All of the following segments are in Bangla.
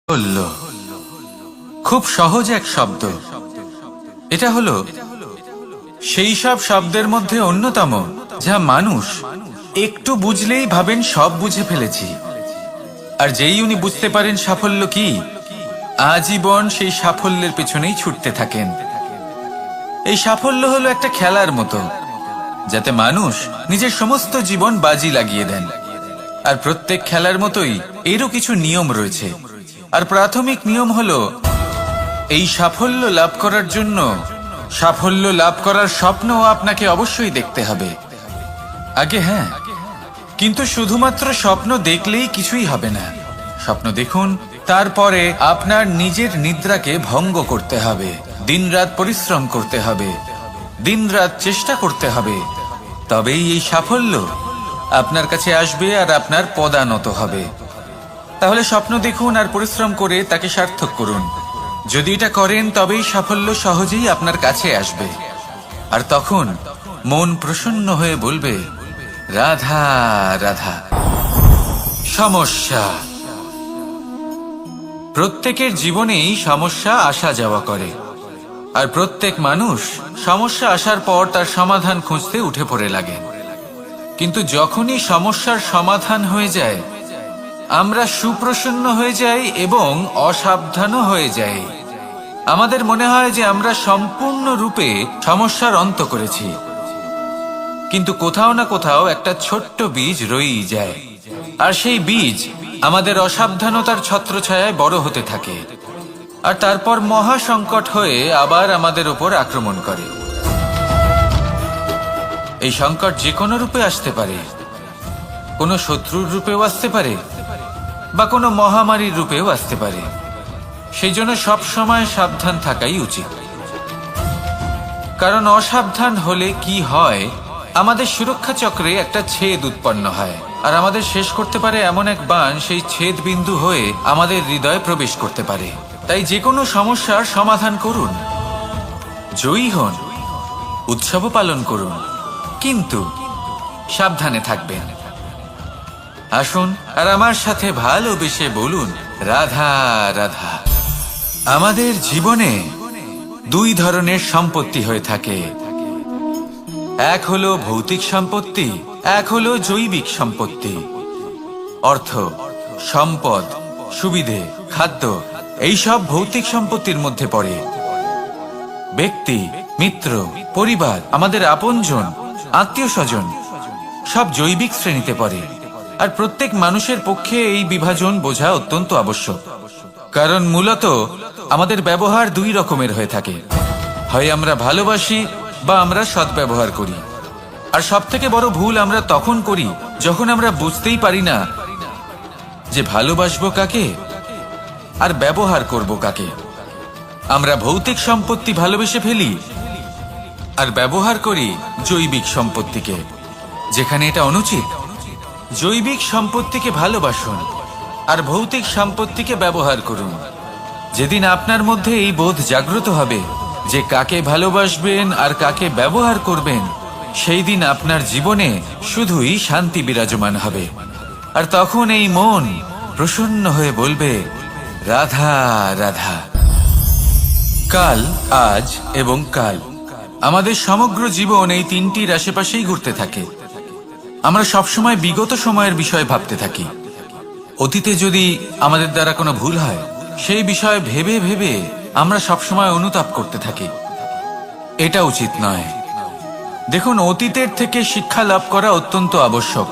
সাফল্য খুব সহজ এক শব্দ। এটা হলো সেই সব শব্দের মধ্যে অন্যতম যা মানুষ একটু বুঝলেই ভাবেন সব বুঝে ফেলেছি। আর যেই উনি বুঝতে পারেন সাফল্য কি, আজীবন সেই সাফল্যের পেছনেই ছুটতে থাকেন। এই সাফল্য হলো একটা খেলার মতো, যাতে মানুষ নিজের সমস্ত জীবন বাজি লাগিয়ে দেন। আর প্রত্যেক খেলার মতোই এরও কিছু নিয়ম রয়েছে। আর প্রাথমিক নিয়ম হলো, এই সাফল্য লাভ করার জন্য সাফল্য লাভ করার স্বপ্ন আপনাকে অবশ্যই দেখতে হবে আগে। হ্যাঁ, কিন্তু শুধুমাত্র স্বপ্ন দেখলেই কিছুই হবে না। স্বপ্ন দেখুন, তারপরে আপনার নিজের নিদ্রাকে ভঙ্গ করতে হবে, দিনরাত পরিশ্রম করতে হবে, দিনরাত চেষ্টা করতে হবে। তবেই এই সাফল্য আপনার কাছে আসবে আর আপনার পদানত হবে। তাহলে স্বপ্ন দেখুন আর পরিশ্রম করে তাকে সার্থক করুন। যদি এটা করেন তবেই সাফল্য সহজেই আপনার কাছে আসবে। আর তখন মন প্রসন্ন হয়ে বলবে, রাধা রাধা। সমস্যা, প্রত্যেকের জীবনেই সমস্যা আসা যাওয়া করে। আর প্রত্যেক মানুষ সমস্যা আসার পর তার সমাধান খুঁজতে উঠে পড়ে লাগে। কিন্তু যখনই সমস্যার সমাধান হয়ে যায়, আমরা সুপ্রসন্ন হয়ে যাই এবং অসাবধানও হয়ে যাই। আমাদের মনে হয় যে আমরা সম্পূর্ণরূপে সমস্যার অন্ত করেছি, কিন্তু কোথাও না কোথাও একটা ছোট্ট বীজ রয়েই যায়। আর সেই বীজ আমাদের অসাবধানতার ছত্রছায়ায় বড় হতে থাকে, আর তারপর মহা সংকট হয়ে আবার আমাদের উপর আক্রমণ করে। এই সংকট যে কোনো রূপে আসতে পারে, কোনো শত্রুর রূপেও আসতে পারে, বা কোনো মহামারীর রূপেও আসতে পারে। সেই জন্য সব সময় সাবধান থাকাই উচিত। কারণ অসাবধান হলে কি হয়, আমাদের সুরক্ষা চক্রে একটা ছেদ উৎপন্ন হয়, আর আমাদের শেষ করতে পারে এমন এক বাণ সেই ছেদ বিন্দু হয়ে আমাদের হৃদয়ে প্রবেশ করতে পারে। তাই যে কোনো সমস্যার সমাধান করুন, জয়ী হন, উৎসবও পালন করুন, কিন্তু সাবধানে থাকবেন। আসুন আর আমার সাথে ভালোবেসে বলুন, রাধা রাধা। আমাদের জীবনে দুই ধরনের সম্পত্তি হয়ে থাকে, এক হলো ভৌতিক সম্পত্তি, এক হলো জৈবিক সম্পত্তি। অর্থ, সম্পদ, সুবিধে, খাদ্য, এইসব ভৌতিক সম্পত্তির মধ্যে পড়ে। ব্যক্তি, মিত্র, পরিবার, আমাদের আপনজন, আত্মীয় স্বজন সব জৈবিক শ্রেণীতে পড়ে। আর প্রত্যেক মানুষের পক্ষে এই বিভাজন বোঝা অত্যন্ত আবশ্যক। কারণ মূলত আমাদের ব্যবহার দুই রকমের হয়ে থাকে, হয় আমরা ভালোবাসি বা আমরা সদ্ব্যবহার করি। আর সব থেকে বড় ভুল আমরা তখন করি যখন আমরা বুঝতেই পারি না যে ভালোবাসবো কাকে আর ব্যবহার করব কাকে। আমরা ভৌতিক সম্পত্তি ভালোবেসে ফেলি আর ব্যবহার করি জৈবিক সম্পত্তিকে, যেখানে এটা অনুচিত। জৈবিক সম্পত্তিকে ভালোবাসুন আর ভৌতিক সম্পত্তিকে ব্যবহার করুন। যেদিন আপনার মধ্যে এই বোধ জাগ্রত হবে যে কাকে ভালোবাসবেন আর কাকে ব্যবহার করবেন, সেই দিন আপনার জীবনে শুধুই শান্তি বিরাজমান হবে। আর তখন এই মন প্রসন্ন হয়ে বলবে, রাধা রাধা। কাল, আজ এবং কাল, আমাদের সমগ্র জীবন এই তিনটির আশেপাশেই ঘুরতে থাকে। আমরা সবসময় বিগত সময়ের বিষয়ে ভাবতে থাকি। অতীতে যদি আমাদের দ্বারা কোনো ভুল হয়, সেই বিষয়ে ভেবে ভেবে আমরা সবসময় অনুতাপ করতে থাকি। এটা উচিত নয়। দেখুন, অতীতের থেকে শিক্ষা লাভ করা অত্যন্ত আবশ্যক,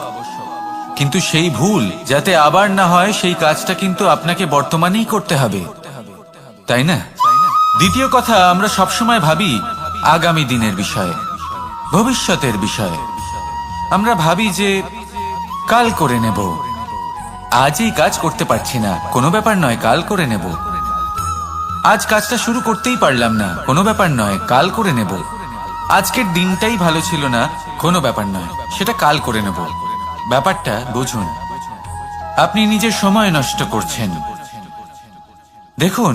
কিন্তু সেই ভুল যাতে আবার না হয় সেই কাজটা কিন্তু আপনাকে বর্তমানেই করতে হবে, তাই না? দ্বিতীয় কথা, আমরা সবসময় ভাবি আগামী দিনের বিষয়ে, ভবিষ্যতের বিষয়ে। আমরা ভাবি যে কাল করে নেব, আজ এই কাজ করতে পারছি না, কোনো ব্যাপার নয়, কাল করে নেব। আজ কাজটা শুরু করতেই পারলাম না, কোনো ব্যাপার নয়, কাল করে নেব। আজকের দিনটাই ভালো ছিল না, কোনো ব্যাপার নয়, সেটা কাল করে নেব। ব্যাপারটা বুঝুন, আপনি নিজের সময় নষ্ট করছেন। দেখুন,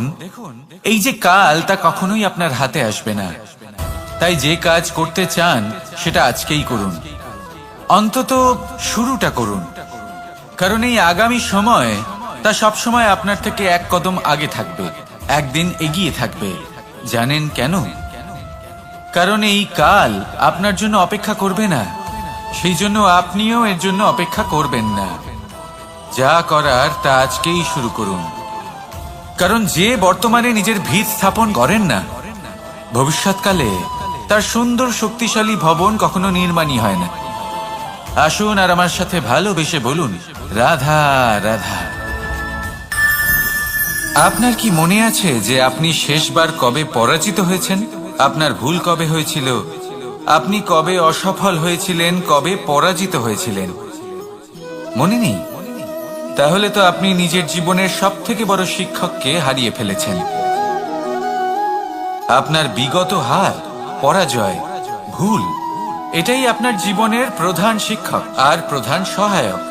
এই যে কাল, তা কখনোই আপনার হাতে আসবে না। তাই যে কাজ করতে চান সেটা আজকেই করুন, অন্তত শুরুটা করুন। কারণ এই আগামী সময় তা সবসময় আপনার থেকে এক কদম আগে থাকবে, একদিন এগিয়ে থাকবে। জানেন কেন? কারণ এই কাল আপনার জন্য অপেক্ষা করবে না, সেই জন্য আপনিও এর জন্য অপেক্ষা করবেন না। যা করার তা আজকেই শুরু করুন। কারণ যে বর্তমানে নিজের ভিত স্থাপন করেন না, ভবিষ্যৎকালে তার সুন্দর শক্তিশালী ভবন কখনো নির্মাণই হয় না। আসুন আর আমার সাথে ভালোবেসে বলুন, রাধা রাধা। আপনার কি মনে আছে যে আপনি শেষবার কবে পরাজিত হয়েছেন? আপনার ভুল কবে হয়েছিল? আপনি কবে অসফল হয়েছিলেন, কবে পরাজিত হয়েছিলেন? মনে নেই? তাহলে তো আপনি নিজের জীবনের সবথেকে বড় শিক্ষককে হারিয়ে ফেলেছেন। আপনার বিগত হার, পরাজয়, ভুল, এটাই আপনার জীবনের প্রধান শিক্ষক আর প্রধান সহায়ক।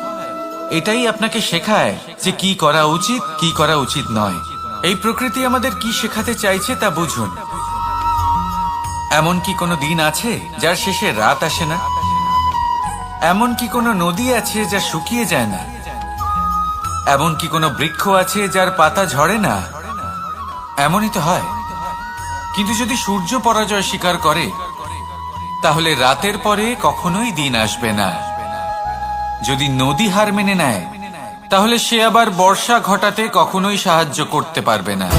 এটাই আপনাকে শেখায় যে কি করা উচিত, কি করা উচিত নয়। এই প্রকৃতি আমাদের কি শেখাতে চাইছে তা বুঝুন। এমন কি কোনো দিন আছে যার শেষে রাত আসে না? এমন কি কোনো নদী আছে যা শুকিয়ে যায় না? এমন কি কোনো বৃক্ষ আছে যার পাতা ঝরে না? এমনই তো হয়। কিন্তু যদি সূর্য পরাজয় স্বীকার করে, তাহলে রাতের পরে কখনোই দিন আসবে না। যদি নদী হার মেনে নেয়, তাহলে সে আবার বর্ষা ঘটাতে কখনোই সাহায্য করতে পারবে না।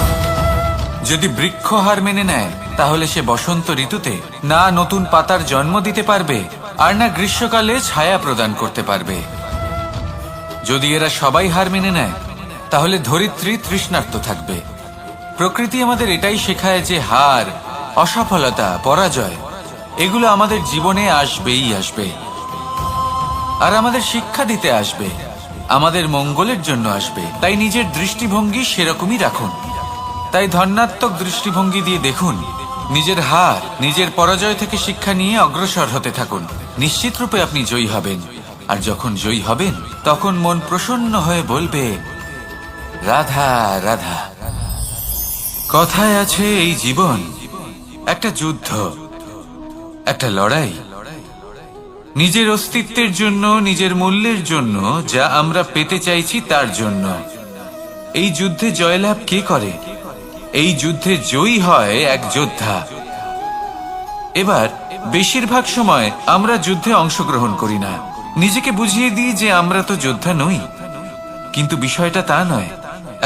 যদি বৃক্ষ হার মেনে নেয়, তাহলে সে বসন্ত ঋতুতে না নতুন পাতার জন্ম দিতে পারবে, আর না গ্রীষ্মকালে ছায়া প্রদান করতে পারবে। যদি এরা সবাই হার মেনে নেয়, তাহলে ধরিত্রী তৃষ্ণার্ত থাকবে। প্রকৃতি আমাদের এটাই শেখায় যে হার, অসফলতা, পরাজয় এগুলো আমাদের জীবনে আসবেই আসবে, আর আমাদের শিক্ষা দিতে আসবে, আমাদের মঙ্গলের জন্য আসবে। তাই নিজের দৃষ্টিভঙ্গি সেরকমই রাখুন। তাই ধনাত্মক দৃষ্টিভঙ্গি দিয়ে দেখুন, নিজের হার, নিজের পরাজয় থেকে শিক্ষা নিয়ে অগ্রসর হতে থাকুন। নিশ্চিত রূপে আপনি জয়ী হবেন। আর যখন জয়ী হবেন, তখন মন প্রসন্ন হয়ে বলবে, রাধা রাধা। কথায় আছে, এই জীবন একটা যুদ্ধ, একটা লড়াই। নিজের অস্তিত্বের জন্য, নিজের মূল্যের জন্য, যা আমরা পেতে চাইছি তার জন্য। এই যুদ্ধে জয়লাভ কে করে? এই যুদ্ধে জয়ী হয় এক যোদ্ধা। এবার বেশিরভাগ সময় আমরা যুদ্ধে অংশগ্রহণ করি না, নিজেকে বুঝিয়ে দিই যে আমরা তো যোদ্ধা নই। কিন্তু বিষয়টা তা নয়।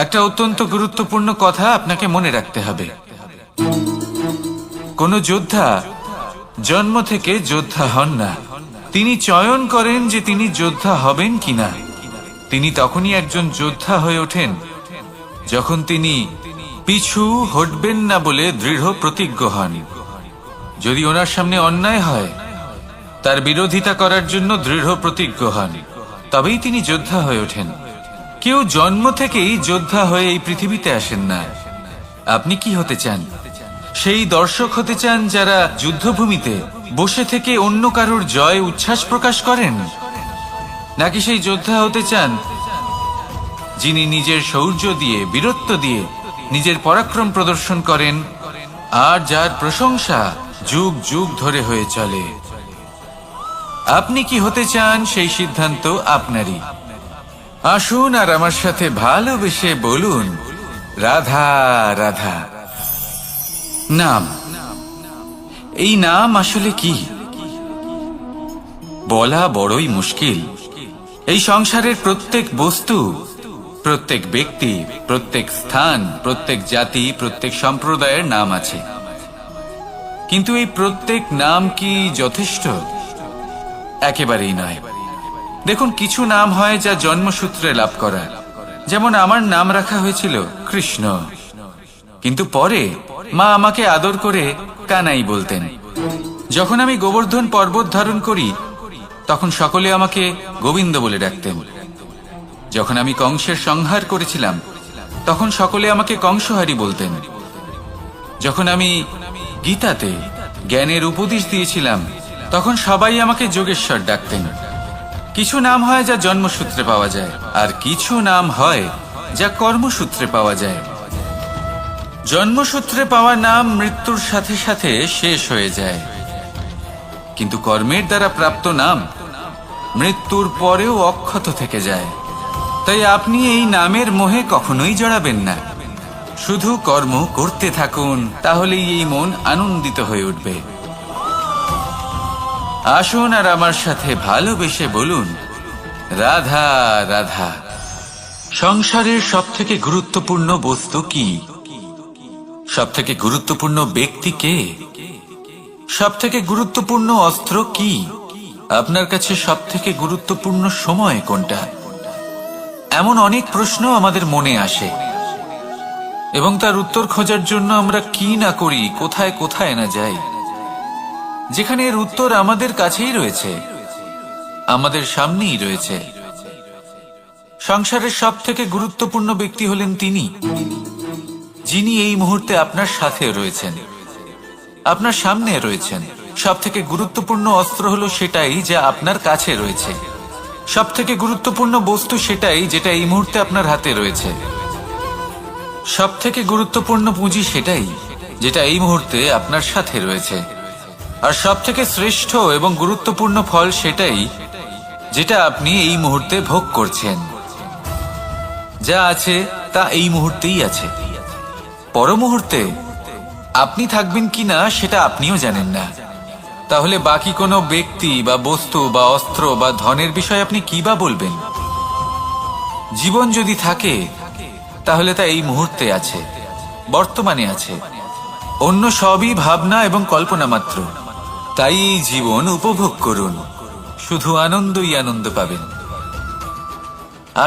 একটা অত্যন্ত গুরুত্বপূর্ণ কথা আপনাকে মনে রাখতে হবে। কোন যোদ্ধা জন্ম থেকে যোদ্ধা হন না। তিনি চয়ন করেন যে তিনি যোদ্ধা হবেন কিনা। তিনি তখনই একজন যোদ্ধা হয়ে ওঠেন যখন তিনি পিছু হটবেন না বলে দৃঢ় প্রতিজ্ঞ হন। যদি ওনার সামনে অন্যায় হয়, তার বিরোধিতা করার জন্য দৃঢ় প্রতিজ্ঞ হন, তবেই তিনি যোদ্ধা হয়ে ওঠেন। কেউ জন্ম থেকেই যোদ্ধা হয়ে এই পৃথিবীতে আসেন না। আপনি কি হতে চান? সেই দর্শক হতে চান যারা যুদ্ধভূমিতে বসে থেকে অন্য কারোর জয় উচ্ছ্বাস প্রকাশ করেন, নাকি সেই যোদ্ধা হতে চান যিনি নিজের শৌর্য দিয়ে, বীরত্ব দিয়ে নিজের পরাক্রম প্রদর্শন করেন, আর যার প্রশংসা যুগ যুগ ধরে হয়ে চলে? আপনি কি হতে চান, সেই সিদ্ধান্ত আপনারই। আসুন আর আমার সাথে ভালোবেসে বলুন, রাধা রাধা। নাম, এই নাম আসলে কি বলা বড়ই মুশকিল। এই সংসারের প্রত্যেক বস্তু, প্রত্যেক ব্যক্তি, প্রত্যেক স্থান, প্রত্যেক জাতি, প্রত্যেক সম্প্রদায়ের নাম আছে। কিন্তু এই প্রত্যেক নাম কি যথেষ্ট? একেবারেই নয়। দেখুন, কিছু নাম হয় যা জন্মসূত্রে লাভ করা। যেমন আমার নাম রাখা হয়েছিল কৃষ্ণ, কিন্তু পরে মা আমাকে আদর করে কানাই বলতেন। যখন আমি গোবর্ধন পর্বত ধারণ করি, তখন সকলে আমাকে গোবিন্দ বলে ডাকতেন। যখন আমি কংসের সংহার করেছিলাম, তখন সকলে আমাকে কংসহারি বলতেন। যখন আমি গীতাতে জ্ঞানের উপদেশ দিয়েছিলাম, তখন সবাই আমাকে যোগেশ্বর ডাকতেন। কিছু নাম হয় যা জন্মসূত্রে পাওয়া যায়, আর কিছু নাম হয় যা কর্মসূত্রে পাওয়া যায়। জন্মসূত্রে পাওয়া নাম মৃত্যুর সাথে সাথে শেষ হয়ে যায়, কিন্তু কর্মের দ্বারা প্রাপ্ত নাম মৃত্যুর পরেও অক্ষত থেকে যায়। তাই আপনি এই নামের মোহে কখনোই জড়াবেন না। শুধু কর্ম করতে থাকুন, তাহলেই এই মন আনন্দিত হয়ে উঠবে। আসুন আর আমার সাথে ভালোবেসে বলুন, রাধা রাধা। সংসারের সবথেকে গুরুত্বপূর্ণ বস্তু কি? সবথেকে গুরুত্বপূর্ণ ব্যক্তি কে? সবথেকে গুরুত্বপূর্ণ অস্ত্র কি? আপনার কাছে সবথেকে গুরুত্বপূর্ণ সময় কোনটা? এমন অনেক প্রশ্ন আমাদের মনে আসে এবং তার উত্তর খোঁজার জন্য আমরা কি না করি, কোথায় কোথায় না যাই, যেখানে এর উত্তর আমাদের কাছেই রয়েছে, আমাদের সামনেই রয়েছে। সংসারের সবথেকে গুরুত্বপূর্ণ ব্যক্তি হলেন তিনি, যিনি এই মুহূর্তে আপনার সাথে রয়েছেন, আপনার সামনে রয়েছেন। সবথেকে গুরুত্বপূর্ণ অস্ত্র হলো সেটাই যা আপনার কাছে রয়েছে। সবথেকে গুরুত্বপূর্ণ বস্তু সেটাই যেটা এই মুহূর্তে আপনার হাতে রয়েছে। সবথেকে গুরুত্বপূর্ণ পুঁজি সেটাই যেটা এই মুহূর্তে আপনার সাথে রয়েছে। আর সবথেকে শ্রেষ্ঠ এবং গুরুত্বপূর্ণ ফল সেটাই যেটা আপনি এই মুহূর্তে ভোগ করছেন। যা আছে তা এই মুহূর্তেই আছে। পর মুহূর্তে আপনি থাকবেন কিনা সেটা আপনিও জানেন না। তাহলে বাকি কোনো ব্যক্তি বা বস্তু বা অস্ত্র বা ধনের বিষয়ে আপনি কি বা বলবেন? জীবন যদি থাকে তাহলে তা এই মুহূর্তে আছে, বর্তমানে আছে। অন্য সবই ভাবনা এবং কল্পনা মাত্র। তাই এই জীবন উপভোগ করুন, শুধু আনন্দই আনন্দ পাবেন।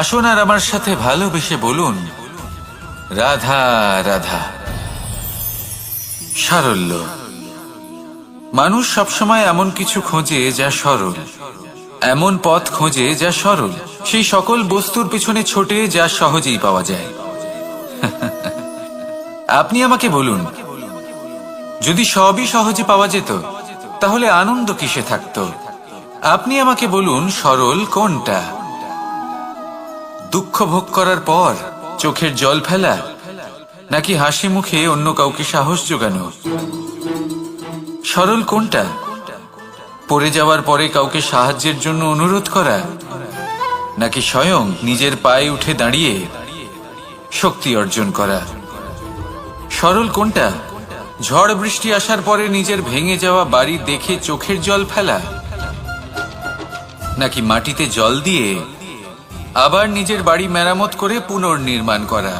আসুন আর আমার সাথে ভালোবেসে বলুন, রাধা রাধা। সারল্য। মানুষ সবসময় এমন কিছু খোঁজে যা সরল, এমন পথ খোঁজে যা সরল, সেই সকল বস্তুর পিছনে ছোটে যা সহজেই পাওয়া যায়। আপনি আমাকে বলুন, যদি সবই সহজে পাওয়া যেত তাহলে আনন্দ কিসে থাকতো? আপনি আমাকে বলুন, সরল কোনটা? দুঃখ ভোগ করার পর চোখের জল ফেলা, নাকি হাসি মুখে অন্য কাউকে সাহস জোগানো? সরল কোনটা? পড়ে যাওয়ার পরে কাউকে সাহায্যের জন্য অনুরোধ করা, নাকি স্বয়ং নিজের পায়ে উঠে দাঁড়িয়ে শক্তি অর্জন করা? সরল কোনটা? ঝড় বৃষ্টি আসার পরে নিজের ভেঙে যাওয়া বাড়ি দেখে চোখের জল ফেলা, নাকি মাটিতে জল দিয়ে আবার নিজের বাড়ি মেরামত করে পুনর্নির্মাণ করা?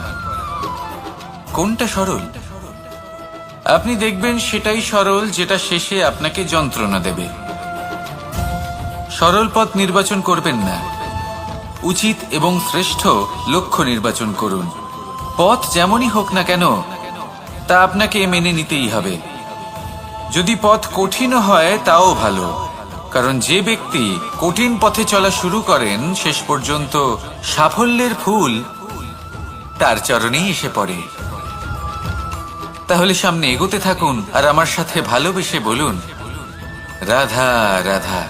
কোনটা সরল? আপনি দেখবেন সেটাই সরল যেটা শেষে আপনাকে যন্ত্রণা দেবে। সরল পথ নির্বাচন করবেন না, উচিত এবং শ্রেষ্ঠ লক্ষ্য নির্বাচন করুন। পথ যেমনই হোক না কেন তা আপনাকে মেনে নিতেই হবে। যদি পথ কঠিনও হয় তাও ভালো, কারণ যে ব্যক্তি কঠিন পথে চলা শুরু করেন শেষ পর্যন্ত সাফল্যের ফুল তার চরণেই এসে পড়ে। তাহলে সামনে এগোতে থাকুন আর আমার সাথে ভালোবেসে বলুন, রাধা রাধা।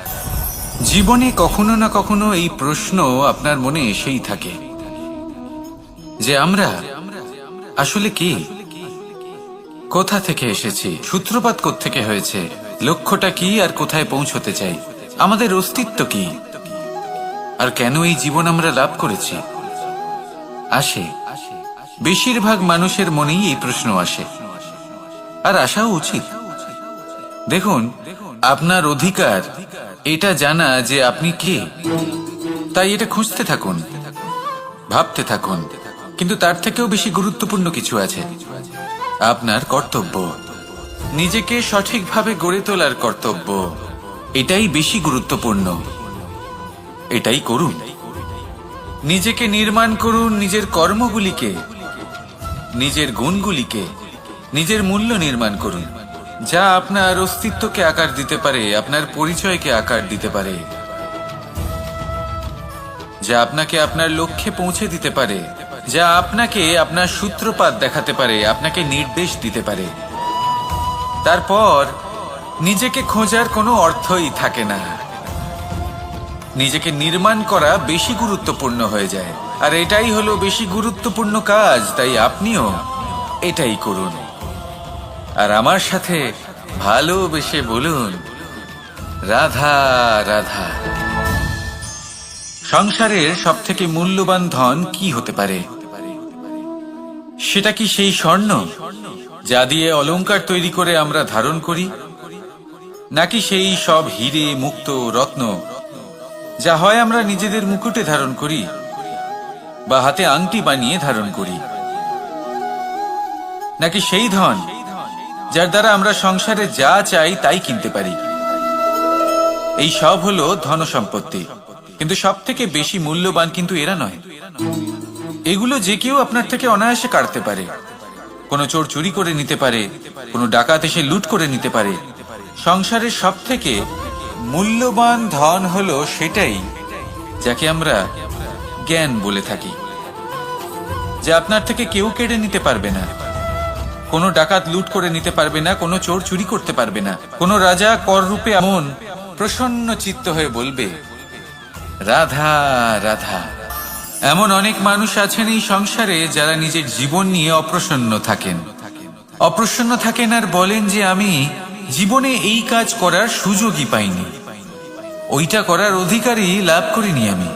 জীবনে কখনো না কখনো এই প্রশ্ন আপনার মনে এসেই থাকে যে আমরা আসলে কি, কোথা থেকে এসেছি, সূত্রপাত কোত্থেকে হয়েছে, লক্ষ্যটা কি আর কোথায় পৌঁছতে চাই, আমাদের অস্তিত্ব কি, আর কেন এই জীবন আমরা লাভ করেছি? আসে, বেশিরভাগ মানুষের মনেই এই প্রশ্ন আসে, আর আসাও উচিত। দেখুন, আপনার অধিকার এটা জানা যে আপনি কে। তাই এটা খুঁজতে থাকুন, ভাবতে থাকুন। কিন্তু তার থেকেও বেশি গুরুত্বপূর্ণ কিছু আছে, আপনার কর্তব্য। নিজেকে সঠিকভাবে গড়ে তোলার কর্তব্য, এটাই বেশি গুরুত্বপূর্ণ। এটাই করুন। নিজেকে নির্মাণ করুন, নিজের কর্মগুলিকে, নিজের গুণগুলিকে, নিজের মূল্য নির্মাণ করুন, যা আপনার অস্তিত্বকে আকার দিতে পারে, আপনার পরিচয়কে আকার দিতে পারে, যা আপনাকে আপনার লক্ষ্যে পৌঁছে দিতে পারে, যা আপনাকে আপনার সূত্রপাত দেখাতে পারে, আপনাকে নির্দেশ দিতে পারে। তারপর নিজেকে খোঁজার কোনো অর্থই থাকে না। নিজেকে নির্মাণ করা বেশি গুরুত্বপূর্ণ হয়ে যায়, আর এটাই হলো বেশি গুরুত্বপূর্ণ কাজ। তাই আপনিও এটাই করুন আর আমার সাথে ভালোবেসে বলুন, রাধা রাধা। সংসারের সবথেকে মূল্যবান ধন কি হতে পারে? সেটা কি সেই স্বর্ণ যা দিয়ে অলংকার তৈরি করে আমরা ধারণ করি, নাকি সেই সব হিরে মুক্ত রত্ন যা হয় আমরা নিজেদের মুকুটে ধারণ করি বা হাতে আংটি বানিয়ে ধারণ করি, নাকি সেই ধন যার দ্বারা আমরা সংসারে যা চাই তাই কিনতে পারি? এই সব হলো ধন সম্পত্তি, কিন্তু সব থেকে বেশি মূল্যবান কিন্তু এরা নয়। এগুলো যে কেউ আপনার থেকে অনায়াসে কাটতে পারে। কোনো চোর চুরি করে নিতে পারে, কোনো ডাকাত এসে লুট করে নিতে পারে। সংসারের সব থেকে মূল্যবান ধন হলো সেটাই যাকে আমরা জ্ঞান বলে থাকি, যা আপনার থেকে কেউ কেড়ে নিতে পারবে না। কোনো ডাকাত লুট করে নিতে পারবে না, কোনো চোর চুরি করতে পারবে না। কোনো রাজা কর রূপে এমন প্রসন্ন চিত্ত হয়ে বলবে, রাধা রাধা। এমন অনেক মানুষ আছেন এই সংসারে যারা নিজের জীবন নিয়ে অপ্রসন্ন থাকেন। অপ্রসন্ন থাকেন আর বলেন যে আমি জীবনে এই কাজ করার সুযোগই পাইনি, ওইটা করার অধিকারই লাভ করিনি আমি।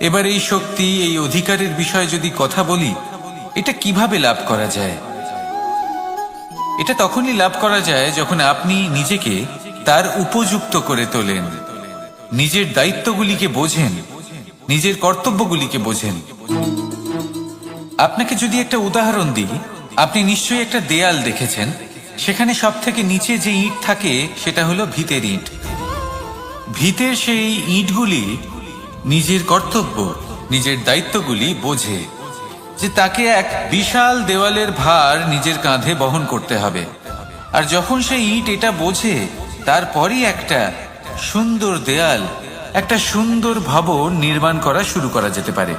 এবার এই শক্তি, এই অধিকারের বিষয়ে যদি কথা বলি, এটা কিভাবে লাভ করা যায়? এটা তখনই লাভ করা যায় যখন আপনি নিজেকে তার উপযুক্ত করে তোলেন, নিজের দায়িত্বগুলিকে বোঝেন, নিজের কর্তব্যগুলিকে বোঝেন। আপনাকে যদি একটা উদাহরণ দিই, আপনি নিশ্চয়ই একটা দেয়াল দেখেছেন। সেখানে সব থেকে নিচে যে ইট থাকে সেটা হলো ভিতের ইট। ভিতের সেই ইটগুলি নিজের কর্তব্য, নিজের দায়িত্বগুলি বোঝে, যে তাকে এক বিশাল দেওয়ালের ভার নিজের কাঁধে বহন করতে হবে। আর যখন সেই ইট এটা বোঝে, তারপরই একটা সুন্দর দেয়াল, একটা সুন্দর ভবন নির্মাণ করা শুরু করা যেতে পারে।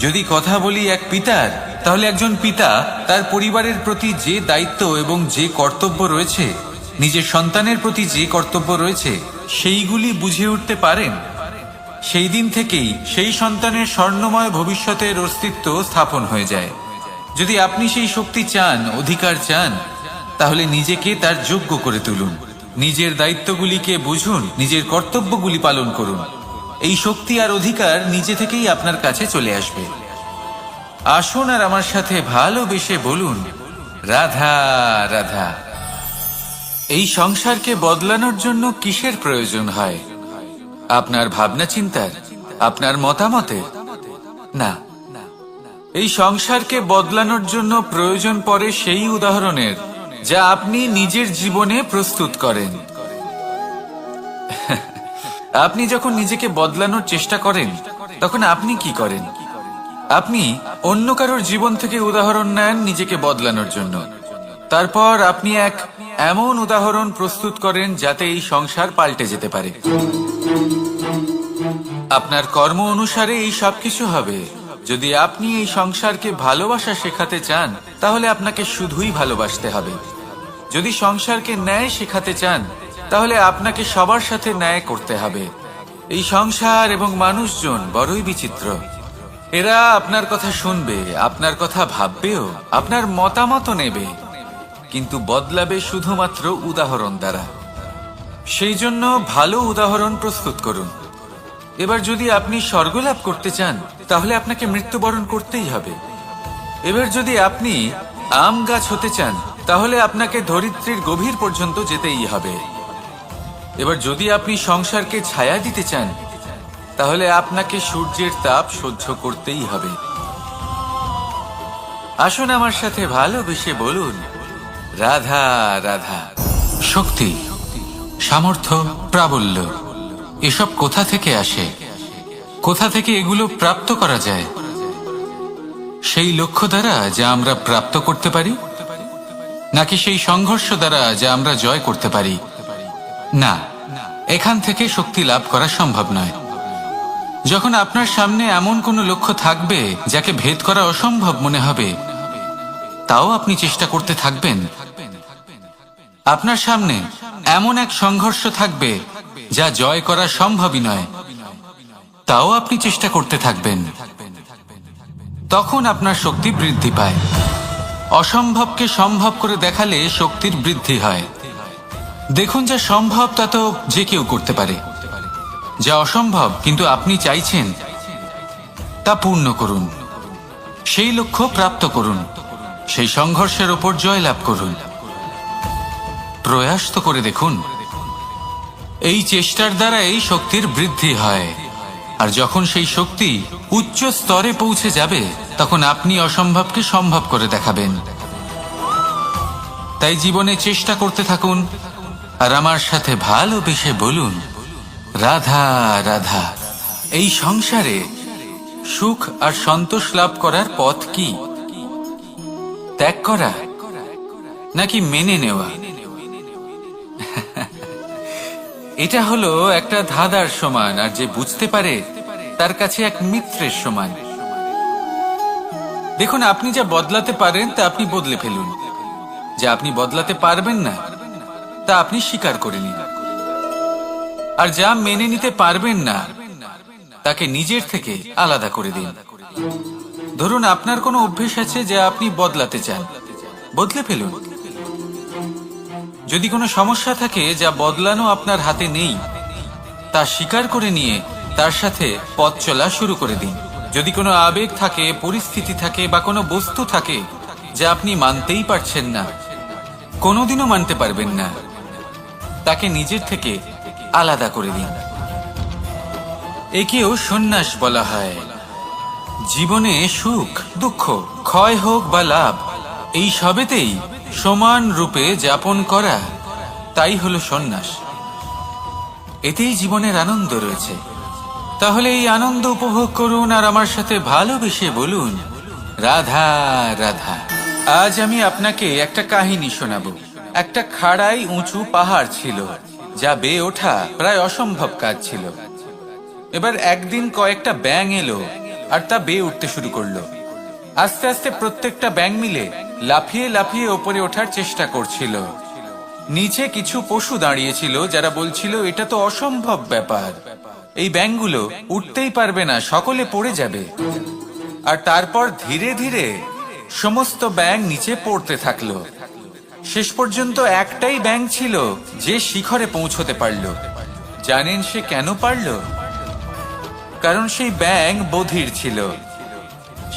যদি কথা বলি এক পিতার, তাহলে একজন পিতা তার পরিবারের প্রতি যে দায়িত্ব এবং যে কর্তব্য রয়েছে, নিজের সন্তানের প্রতি যে কর্তব্য রয়েছে, সেইগুলি বুঝে উঠতে পারেন। সেই দিন থেকেই সেই সন্তানের স্বর্ণময় ভবিষ্যতের অস্তিত্ব স্থাপন হয়ে যায়। যদি আপনি সেই শক্তি চান, অধিকার চান, তাহলে নিজেকে তার যোগ্য করে তুলুন, নিজের দায়িত্বগুলিকে বুঝুন, নিজের কর্তব্যগুলি পালন করুন। এই শক্তি আর অধিকার নিজে থেকেই আপনার কাছে চলে আসবে। আসুন আর আমার সাথে ভালোবেসে বলুন, রাধা রাধা। এই সংসারকে বদলানোর জন্য কিসের প্রয়োজন হয়? আপনার ভাবনা চিন্তার, আপনার মতামতের? না, এই সংসারকে বদলানোর জন্য প্রয়োজন পড়ে সেই উদাহরণের যা আপনি নিজের জীবনে প্রস্তুত করেন। আপনি যখন নিজেকে বদলানোর চেষ্টা করেন, তখন আপনি কি করেন? আপনি অন্য কারোর জীবন থেকে উদাহরণ নেন নিজেকে বদলানোর জন্য। তারপর আপনি এক এমন উদাহরণ প্রস্তুত করেন যাতে এই সংসার পাল্টে যেতে পারে। আপনার কর্ম অনুসারে এই সবকিছু হবে। যদি আপনি এই সংসারকে ভালোবাসা শেখাতে চান, তাহলে আপনাকে শুধুই ভালোবাসতে হবে। যদি সংসারকে ন্যায় শেখাতে চান, তাহলে আপনাকে সবার সাথে ন্যায় করতে হবে। এই সংসার এবং মানুষজন বড়ই বিচিত্র। এরা আপনার কথা শুনবে, আপনার কথা ভাববেও, আপনার মতামত নেবে, কিন্তু বদলাবে শুধুমাত্র উদাহরণ দ্বারা। সেই জন্য ভালো উদাহরণ প্রস্তুত করুন। এবার যদি আপনি স্বর্গলাভ করতে চান, তাহলে আপনাকে মৃত্যুবরণ করতেই হবে। এবার যদি আপনি আম গাছ হতে চান, তাহলে আপনাকে ধরিত্রীর গভীর পর্যন্ত যেতেই হবে। এবার যদি আপনি সংসারকে ছায়া দিতে চান, তাহলে আপনাকে সূর্যের তাপ সহ্য করতেই হবে। আসুন আমার সাথে ভালোবেসে বলুন, রাধা রাধা। শক্তি, সামর্থ্য, প্রাবল্য, এসব কোথা থেকে আসে? কোথা থেকে এগুলো প্রাপ্ত করা যায়? সেই লক্ষ্য দ্বারা যা আমরা প্রাপ্ত করতে পারি, নাকি সেই সংঘর্ষ দ্বারা যা আমরা জয় করতে পারি? না, এখান থেকে শক্তি লাভ করা সম্ভব নয়। যখন আপনার সামনে এমন কোনো লক্ষ্য থাকবে যাকে ভেদ করা অসম্ভব মনে হবে, তাও আপনি চেষ্টা করতে থাকবেন। আপনার সামনে এমন এক সংঘর্ষ থাকবে যা জয় করা সম্ভবই নয়, তাও আপনি চেষ্টা করতে থাকবেন। তখন আপনার শক্তি বৃদ্ধি পায়। অসম্ভবকে সম্ভব করে দেখালে শক্তির বৃদ্ধি হয়। দেখুন, যা সম্ভব তা তো যে কেউ করতে পারে। যা অসম্ভব কিন্তু আপনি চাইছেন তা পূর্ণ করুন, সেই লক্ষ্য প্রাপ্ত করুন, সেই সংঘর্ষের ওপর জয়লাভ করুন। প্রয়াস তো করে দেখুন। এই চেষ্টার দ্বারা এই শক্তির বৃদ্ধি হয়, আর যখন সেই শক্তি উচ্চ স্তরে পৌঁছে যাবে তখন আপনি অসম্ভবকে সম্ভব করে দেখাবেন। তাই জীবনে চেষ্টা করতে থাকুন আর আমার সাথে ভালোবেসে বলুন, রাধা রাধা। এই সংসারে সুখ আর সন্তোষ লাভ করার পথ কি? ত্যাগ করা নাকি মেনে নেওয়া? এটা হলো একটা ধাঁধার সমান, আর যে বুঝতে পারে তার কাছে এক মিত্রের সমান। দেখুন, আপনি যা বদলাতে পারেন তা আপনি বদলে ফেলুন, যা আপনি বদলাতে পারবেন না তা আপনি স্বীকার করে নিন, আর যা মেনে নিতে পারবেন না তাকে নিজের থেকে আলাদা করে দিন। ধরুন, আপনার কোনো অভ্যেস আছে যা আপনি বদলাতে চান, বদলে ফেলুন। যদি কোনো সমস্যা থাকে যা বদলানো আপনার হাতে নেই, তা স্বীকার করে নিয়ে তার সাথে পথ চলা শুরু করে দিন। যদি কোনো আবেগ থাকে, পরিস্থিতি থাকে বা কোনো বস্তু থাকে যা আপনি মানতেই পারছেন না, কোনোদিনও মানতে পারবেন না, তাকে নিজের থেকে আলাদা করে দিন। একেও সন্ন্যাস বলা হয়। জীবনে সুখ দুঃখ, ক্ষয় হোক বা লাভ, এই সবেতেই সমান রূপে যাপন করা, তাই হলো সন্ন্যাস। এতেই জীবনের আনন্দ রয়েছে। তাহলে এই আনন্দ উপভোগ করুন আর আমার সাথে ভালোবেসে বলুন, রাধা রাধা। আজ আমি আপনাকে একটা কাহিনী শোনাবো। একটা খাড়াই উঁচু পাহাড় ছিল, যা বেয়ে ওঠা প্রায় অসম্ভব কাজ ছিল। এবার একদিন কয়েকটা ব্যাঙ এলো আর তা বেয়ে উঠতে শুরু করলো। আস্তে আস্তে প্রত্যেকটা ব্যাঙ মিলে লাফিয়ে লাফিয়ে ওপরে ওঠার চেষ্টা করছিল। নিচে কিছু পশু দাঁড়িয়েছিল যারা বলছিল, এটা তো অসম্ভব ব্যাপার, এই ব্যাঙগুলো উঠতেই পারবে না, সকলে পড়ে যাবে। আর তারপর ধীরে ধীরে সমস্ত ব্যাঙ নিচে পড়তে থাকলো। শেষ পর্যন্ত একটাই ব্যাঙ ছিল যে শিখরে পৌঁছতে পারল। জানেন সে কেন পারল? কারণ সেই ব্যাঙ বধির ছিল।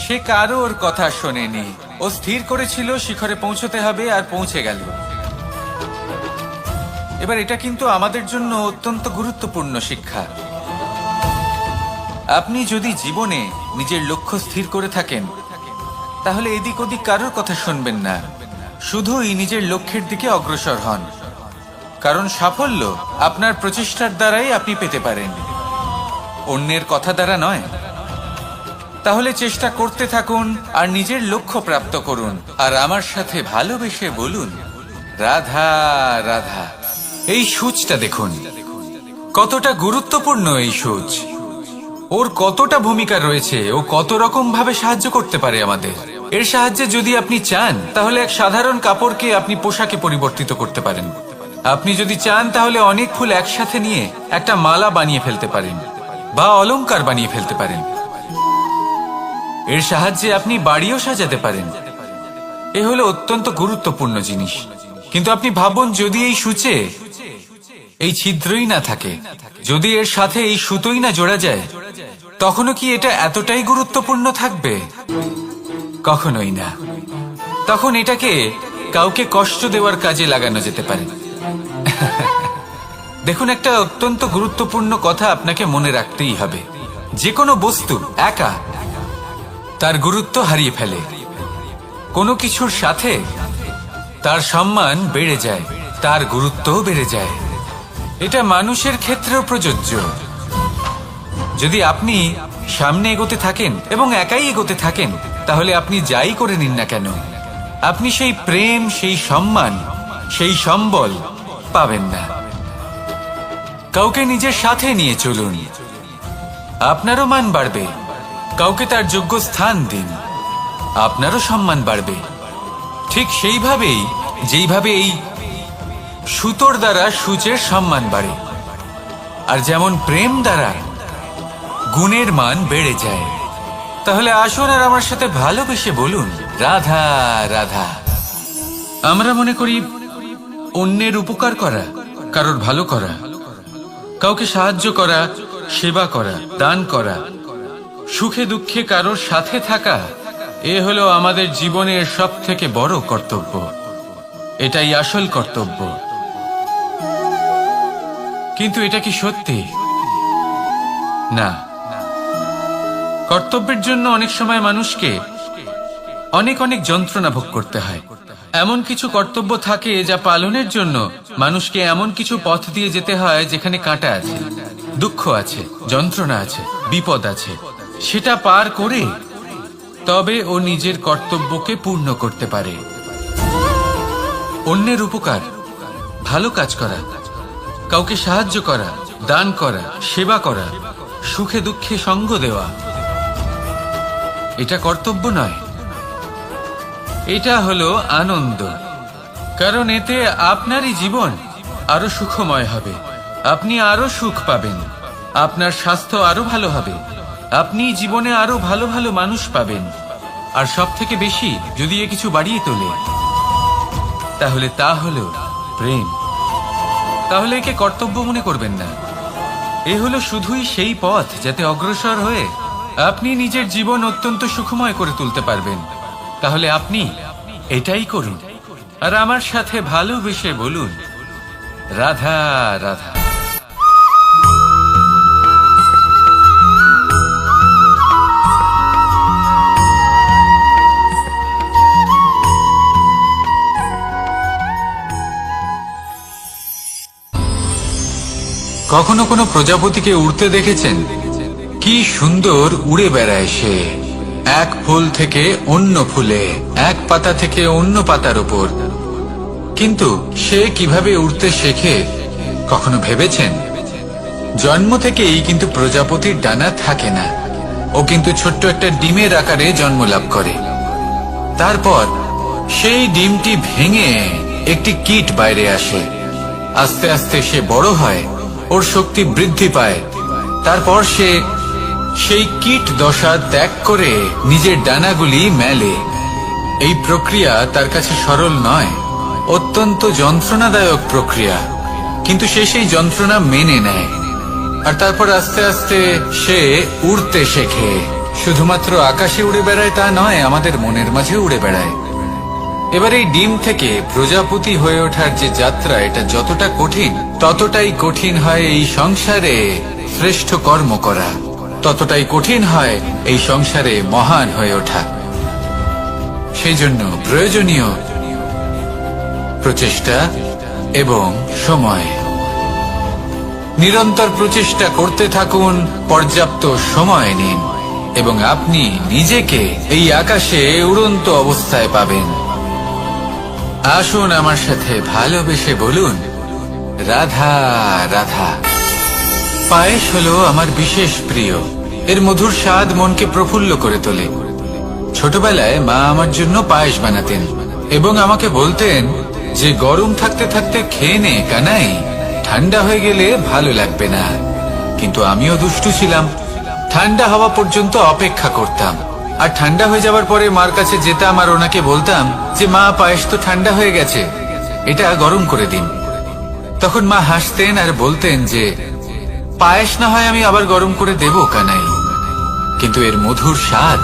সে কারোর কথা শোনেনি। ও স্থির করেছিল শিখরে পৌঁছতে হবে, আর পৌঁছে গেল। এবার এটা কিন্তু আমাদের জন্য অত্যন্ত গুরুত্বপূর্ণ শিক্ষা। আপনি যদি জীবনে নিজের লক্ষ্য স্থির করে থাকেন, তাহলে এদিক ওদিক কারোর কথা শুনবেন না, শুধুই নিজের লক্ষ্যের দিকে অগ্রসর হন। কারণ সাফল্য আপনার প্রচেষ্টার দ্বারাই আপনি পেতে পারেন, অন্যের কথা দ্বারা নয়। তাহলে চেষ্টা করতে থাকুন আর নিজের লক্ষ্য প্রাপ্ত করুন, আর আমার সাথে ভালোবেসে বলুন, রাধা রাধা। এই সূচটা দেখুন, কতটা গুরুত্বপূর্ণ এই সূচ। ওর কতটা ভূমিকা রয়েছে, ও কত রকম ভাবে সাহায্য করতে পারে আমাদের। এর সাহায্যে যদি আপনি চান, তাহলে এক সাধারণ কাপড়কে আপনি পোশাকে পরিবর্তিত করতে পারেন। আপনি যদি চান, তাহলে অনেক ফুল একসাথে নিয়ে একটা মালা বানিয়ে ফেলতে পারেন, বা অলংকার বানিয়ে ফেলতে পারেন। এর সাহায্যে আপনি বাড়িও সাজাতে পারেন। এ হলো অত্যন্ত গুরুত্বপূর্ণ জিনিস। কিন্তু আপনি ভাবুন, যদি এই সূচে এই ছিদ্রই না থাকে, যদি এর সাথে এই সুতোই না জোড়া যায়, তখনও কি এটা এতটাই গুরুত্বপূর্ণ থাকবে? কখনোই না। তখন এটাকে কাউকে কষ্ট দেওয়ার কাজে লাগানো যেতে পারে। দেখুন, একটা অত্যন্ত গুরুত্বপূর্ণ কথা আপনাকে মনে রাখতেই হবে। যে কোনো বস্তু একা তার গুরুত্ব হারিয়ে ফেলে, কোনো কিছুর সাথে তার সম্মান বেড়ে যায়, তার গুরুত্বও বেড়ে যায়। এটা মানুষের ক্ষেত্রেও প্রযোজ্য। যদি আপনি সামনে এগোতে থাকেন এবং একাই এগোতে থাকেন, তাহলে আপনি যাই করে নিন না কেন, আপনি সেই প্রেম, সেই সম্মান, সেই সম্বল পাবেন না। কাউকে নিজের সাথে নিয়ে চলুন, আপনারও মান বাড়বে। কাউকে তার যোগ্য স্থান দিন, আপনারও সম্মান বাড়বে। ঠিক সেইভাবেই যেইভাবে এই সুতোর দ্বারা সূচের সম্মান বাড়ে, আর যেমন প্রেম দ্বারা গুণের মান বেড়ে যায়। তাহলে আসুন আর আমার সাথে ভালোবেসে বলুন, রাধা রাধা। আমরা মনে করি অন্যের উপকার করা, কারোর ভালো করা, কাউকে সাহায্য করা সেবা করা, দান করা, সুখে দুঃখে কারোর সাথে থাকা, এ হলো আমাদের জীবনের সবথেকে বড় কর্তব্য। এটাই আসল কর্তব্য। কিন্তু এটা কি সত্যি? না। কর্তব্যের জন্য অনেক সময় মানুষকে অনেক অনেক যন্ত্রণা ভোগ করতে হয়। এমন কিছু কর্তব্য থাকে যা পালনের জন্য মানুষকে এমন কিছু পথ দিয়ে যেতে হয় যেখানে কাঁটা আছে, দুঃখ আছে, যন্ত্রণা আছে, বিপদ আছে। সেটা পার করে তবে ও নিজের কর্তব্যকে পূর্ণ করতে পারে। অন্যের উপকার, ভালো কাজ করা, কাউকে সাহায্য করা, দান করা, সেবা করা, সুখে দুঃখে সঙ্গ দেওয়া, এটা কর্তব্য নয়, এটা হলো আনন্দ। কারণ এতে আপনারই জীবন আরো সুখময় হবে, আপনি আরো সুখ পাবেন, আপনার স্বাস্থ্য আরো ভালো হবে, আপনি জীবনে আরো ভালো ভালো মানুষ পাবেন। আর সব থেকে বেশি যদি এ কিছু বাড়িয়ে তোলে, তাহলে তা হলো প্রেম। তাহলে একে কর্তব্য মনে করবেন না, এ হলো শুধুই সেই পথ যাতে অগ্রসর হয়ে আপনি নিজের জীবন অত্যন্ত সুখময় করে তুলতে পারবেন। তাহলে আপনি এটাই করুন, আর আমার সাথে ভালোবেসে বলুন, রাধা রাধা। কখনো কোনো প্রজাপতিকে উড়তে দেখেছেন? কি সুন্দর উড়ে বেড়ায় সে, এক ফুল থেকে অন্য ফুলে, এক পাতা থেকে অন্য পাতার উপর। কিন্তু সে কিভাবে উড়তে শেখে কখনো ভেবেছেন? জন্ম থেকেই কিন্তু প্রজাপতির ডানা থাকে না, ও কিন্তু ছোট্ট একটা ডিমের আকারে জন্ম লাভ করে। তারপর সেই ডিমটি ভেঙে একটি কীট বাইরে আসে। আস্তে আস্তে সে বড় হয়, ওর শক্তি বৃদ্ধি পায়। তারপর সে সেই কীট দশা ত্যাগ করে নিজের ডানাগুলি মেলে। এই প্রক্রিয়া তার কাছে সরল নয়, অত্যন্ত যন্ত্রণাদায়ক প্রক্রিয়া, কিন্তু সে সেই যন্ত্রণা মেনে নেয়। আর তারপর আস্তে আস্তে সে উড়তে শেখে। শুধুমাত্র আকাশে উড়ে বেড়ায় তা নয়, আমাদের মনের মাঝে উড়ে বেড়ায়। এবার এই ডিম থেকে প্রজাপতি হয়ে ওঠার যে যাত্রা, এটা যতটা কঠিন, ততটাই কঠিন হয় এই সংসারে শ্রেষ্ঠ কর্ম করা, ততটাই কঠিন হয় এই সংসারে মহান হয়ে ওঠা। সেই জন্য প্রয়োজনীয় প্রচেষ্টা এবং সময়। নিরন্তর প্রচেষ্টা করতে থাকুন, পর্যাপ্ত সময় নিন, এবং আপনি নিজেকে এই আকাশে উড়ন্ত অবস্থায় পাবেন। আসুন আমার সাথে ভালোবেসে বলুন, রাধা রাধা। পায়েস হলো আমার বিশেষ প্রিয়। এর মধুর স্বাদ মনকে প্রফুল্ল করে তোলে। ছোটবেলায় মা আমার জন্য পায়েস বানাতেন এবং আমাকে বলতেন যে গরম থাকতে থাকতে খেয়ে নে কানাই, ঠান্ডা হয়ে গেলে ভালো লাগবে না। কিন্তু আমিও দুষ্টু ছিলাম, ঠান্ডা হওয়া পর্যন্ত অপেক্ষা করতাম, আর ঠান্ডা হয়ে যাওয়ার পরে মার কাছে যেতাম আর ওনাকে বলতাম যে মা, পায়েস তো ঠান্ডা হয়ে গেছে, এটা গরম করে দিন। তখন মা হাসতেন আর বলতেন যে পায়েস না হয় আমি আবার গরম করে দেব কানাই, কিন্তু এর মধুর স্বাদ,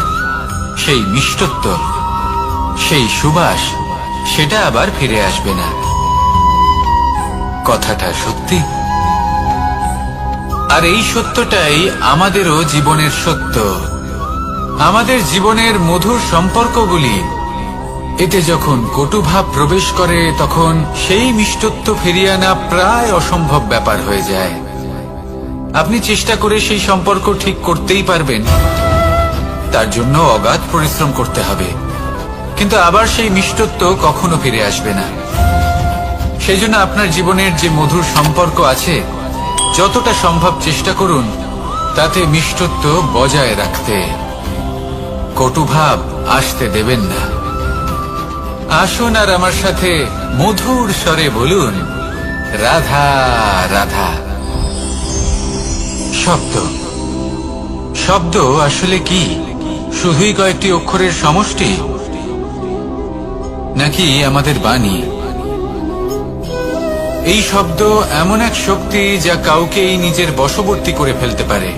সেই মিষ্টত্ব, সেই সুবাস, সেটা আবার ফিরে আসবে না। কথাটা সত্যি। আর এই সত্যটাই আমাদেরও জীবনের সত্য। আমাদের জীবনের মধুর সম্পর্কগুলি, এতে যখন কটুভাব প্রবেশ করে, তখন সেই মিষ্টত্ব ফিরিয়ে আনা প্রায় অসম্ভব ব্যাপার হয়ে যায়। আপনি চেষ্টা করে সেই সম্পর্ক ঠিক করতেই পারবেন, তার জন্য অগাধ পরিশ্রম করতে হবে, কিন্তু আবার সেই মিষ্টত্ব কখনো ফিরে আসবে না। সেই জন্য আপনার জীবনের যে মধুর সম্পর্ক আছে, যতটা সম্ভব চেষ্টা করুন তাতে মিষ্টত্ব বজায় রাখতে। কটুভাব আসতে দেবেন না। আসুন আর আমার সাথে মধুর স্বরে বলুন, রাধা রাধা। শব্দ, শব্দ আসলে কি? শুধুই কয়েকটি অক্ষরের সমষ্টি, নাকি আমাদের বাণী? এই শব্দ এমন এক শক্তি যা কাউকেই নিজের বশবর্তী করে ফেলতে পারে।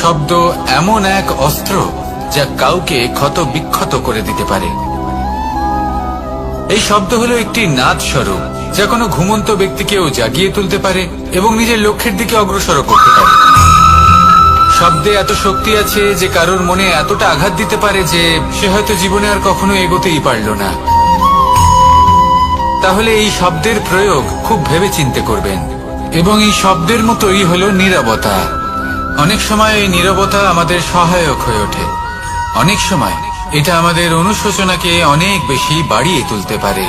শব্দ এমন এক অস্ত্র যা কাউকে ক্ষত বিক্ষত করে দিতে পারে। এই শব্দ হলো একটি নাদ স্বরূপ যা কোনো ঘুমন্ত ব্যক্তিকেও জাগিয়ে তুলতে পারে এবং নিজের লক্ষ্যের দিকে অগ্রসর করতে পারে। শব্দে এত শক্তি আছে যে কারোর মনে এতটা আঘাত দিতে পারে যে সে হয়তো জীবনে আর কখনো এগোতেই পারল না। তাহলে এই শব্দের প্রয়োগ খুব ভেবে চিন্তে করবেন। এবং এই শব্দের মতোই হলো নীরবতা। অনেক সময় এই নীরবতা আমাদের সহায়ক হয়ে ওঠে। অনেক সময় এটা আমাদের অনুশোচনাকে অনেক বেশি বাড়িয়ে তুলতে পারে।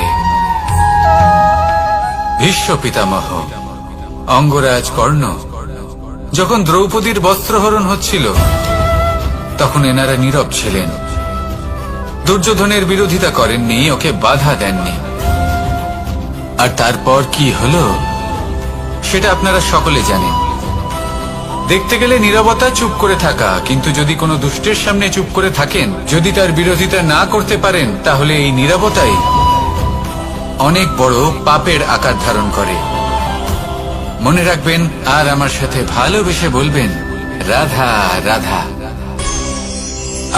ভীষ্ম পিতামহ, অঙ্গরাজ কর্ণ যখন দ্রৌপদীর বস্ত্রহরণ হচ্ছিল তখন এনারা নীরব ছিলেন। দুর্যোধনের বিরোধিতা করেননি, ওকে বাধা দেননি। আর তারপর কি হলো সেটা আপনারা সকলে জানেন। দেখতে গেলে নীরবতা চুপ করে থাকা, কিন্তু যদি কোনো দুষ্টের সামনে চুপ করে থাকেন, যদি তার বিরোধিতা না করতে পারেন, তাহলে এই নীরবতাই অনেক বড় পাপের আকার ধারণ করে। মনে রাখবেন আর আমার সাথে ভালোবেসে বলবেন, রাধা রাধা।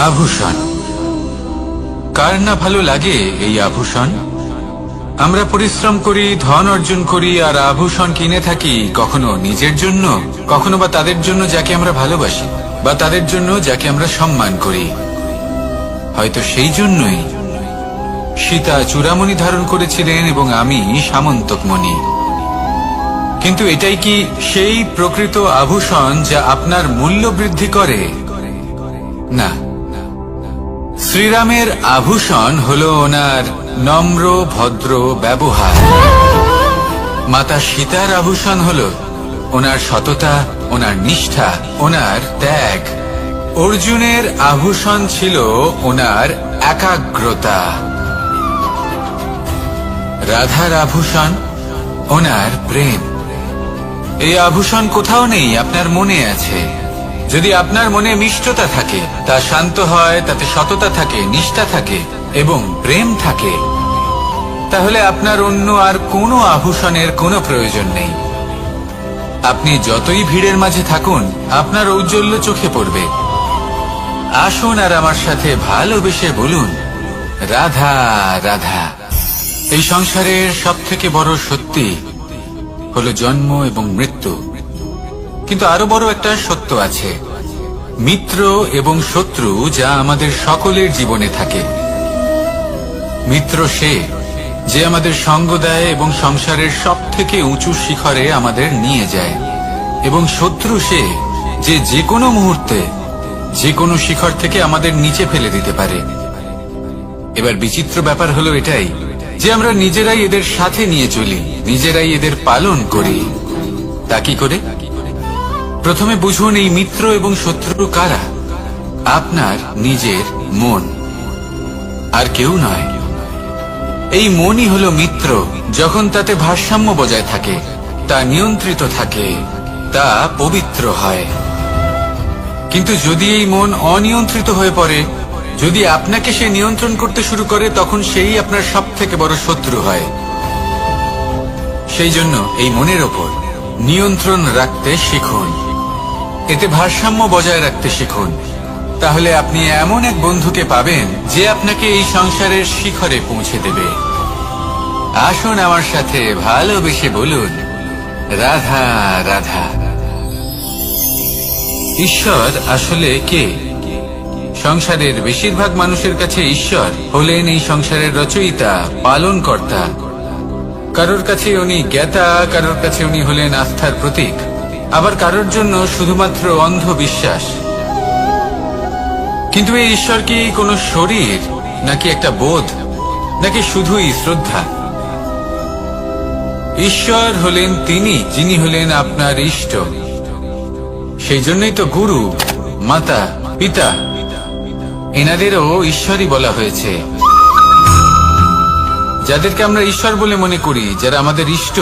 আভূষণ। কার না ভালো লাগে এই আভূষণ? আমরা পরিশ্রম করি, ধন অর্জন করি আর আভূষণ কিনে থাকি, কখনো নিজের জন্য, কখনো বা তাদের জন্য যাকে আমরা ভালোবাসি, বা তাদের জন্য যাকে আমরা সম্মান করি। হয়তো সেই জন্যই সীতা চূড়ামণি ধারণ করেছিলেন এবং আমি সামন্তকমণি। কিন্তু এটাই কি সেই প্রকৃত আভূষণ যা আপনার মূল্য বৃদ্ধি করে? না। শ্রীরামের আভূষণ হলো ওনার নম্র ভদ্র ব্যবহার। মাতা সীতার আভূষণ হলো ওনার সততা, ওনার নিষ্ঠা, ওনার ত্যাগ। অর্জুনের আভূষণ ছিল ওনার একাগ্রতা। রাধার আভূষণ ওনার প্রেম। এই আভূষণ কোথাও নেই, আপনার মনে আছে। যদি আপনার মনে মিষ্টতা থাকে, তা শান্ত হয়, তাতে সততা থাকে, নিষ্ঠা থাকে এবং প্রেম থাকে, তাহলে আপনার অন্য আর কোনো আভূষণের কোনো প্রয়োজন নেই। আপনি যতই ভিড়ের মাঝে থাকুন, আপনার ঔজ্জ্বল্য চোখে পড়বে। আসুন আর আমার সাথে ভালোবেসে বলুন, রাধা রাধা। এই সংসারের সব থেকে বড় সত্যি হলো জন্ম এবং মৃত্যু, কিন্তু আরো বড় একটা সত্য আছে, মিত্র এবং শত্রু, যা আমাদের সকলের জীবনে থাকে। মিত্র সে যে আমাদের সঙ্গ দেয় এবং সংসারের সব থেকে উঁচু শিখরে আমাদের নিয়ে যায়, এবং শত্রু সে যে যে কোনো মুহূর্তে যে কোনো শিখর থেকে আমাদের নিচে ফেলে দিতে পারে। এবার বিচিত্র ব্যাপার হলো এটাই যে আমরা নিজেরাই এদের সাথে নিয়ে চলি, নিজেরাই এদের পালন করি। তা কি করে? প্রথমে বুঝুন এই মিত্র এবং শত্রু কারা। আপনার নিজের মন, আর কেউ নয়। এই মনই হলো মিত্র যখন তাতে ভারসাম্য বজায় থাকে, তা নিয়ন্ত্রিত থাকে, তা পবিত্র হয়। কিন্তু যদি এই মন অনিয়ন্ত্রিত হয়ে পড়ে, যদি আপনাকে সে নিয়ন্ত্রণ করতে শুরু করে, তখন সেই আপনার সব থেকে বড় শত্রু হয়। সেই জন্য এই মনের ওপর নিয়ন্ত্রণ রাখতে শিখুন, এতে ভারসাম্য বজায় রাখতে শিখুন। তাহলে আপনি এমন এক বন্ধুকে পাবেন যে আপনাকে এই সংসারের শিখরে পৌঁছে দেবে। আসুন আমার সাথে ভালোবেসে বলুন, রাধা রাধা। ঈশ্বর আসলে কে? সংসারের বেশিরভাগ মানুষের কাছে ঈশ্বর হলেন এই সংসারের রচয়িতা, পালনকর্তা। কারোর কাছে উনি জ্ঞাতা, কারোর কাছে উনি হলেন আস্থার প্রতীক, আবার কারোর জন্য শুধুমাত্র অন্ধ বিশ্বাস। কিন্তু এই ঈশ্বর কি কোনো শরীর, নাকি একটা বোধ, নাকি শুধুই শ্রদ্ধা? ঈশ্বর হলেন তিনি যিনি হলেন আপনার ইষ্ট। সেই জন্যই তো গুরু, মাতা, পিতা এনাদেরও ঈশ্বরই বলা হয়েছে। যাদেরকে আমরা ঈশ্বর বলে মনে করি, যারা আমাদের ইষ্ট,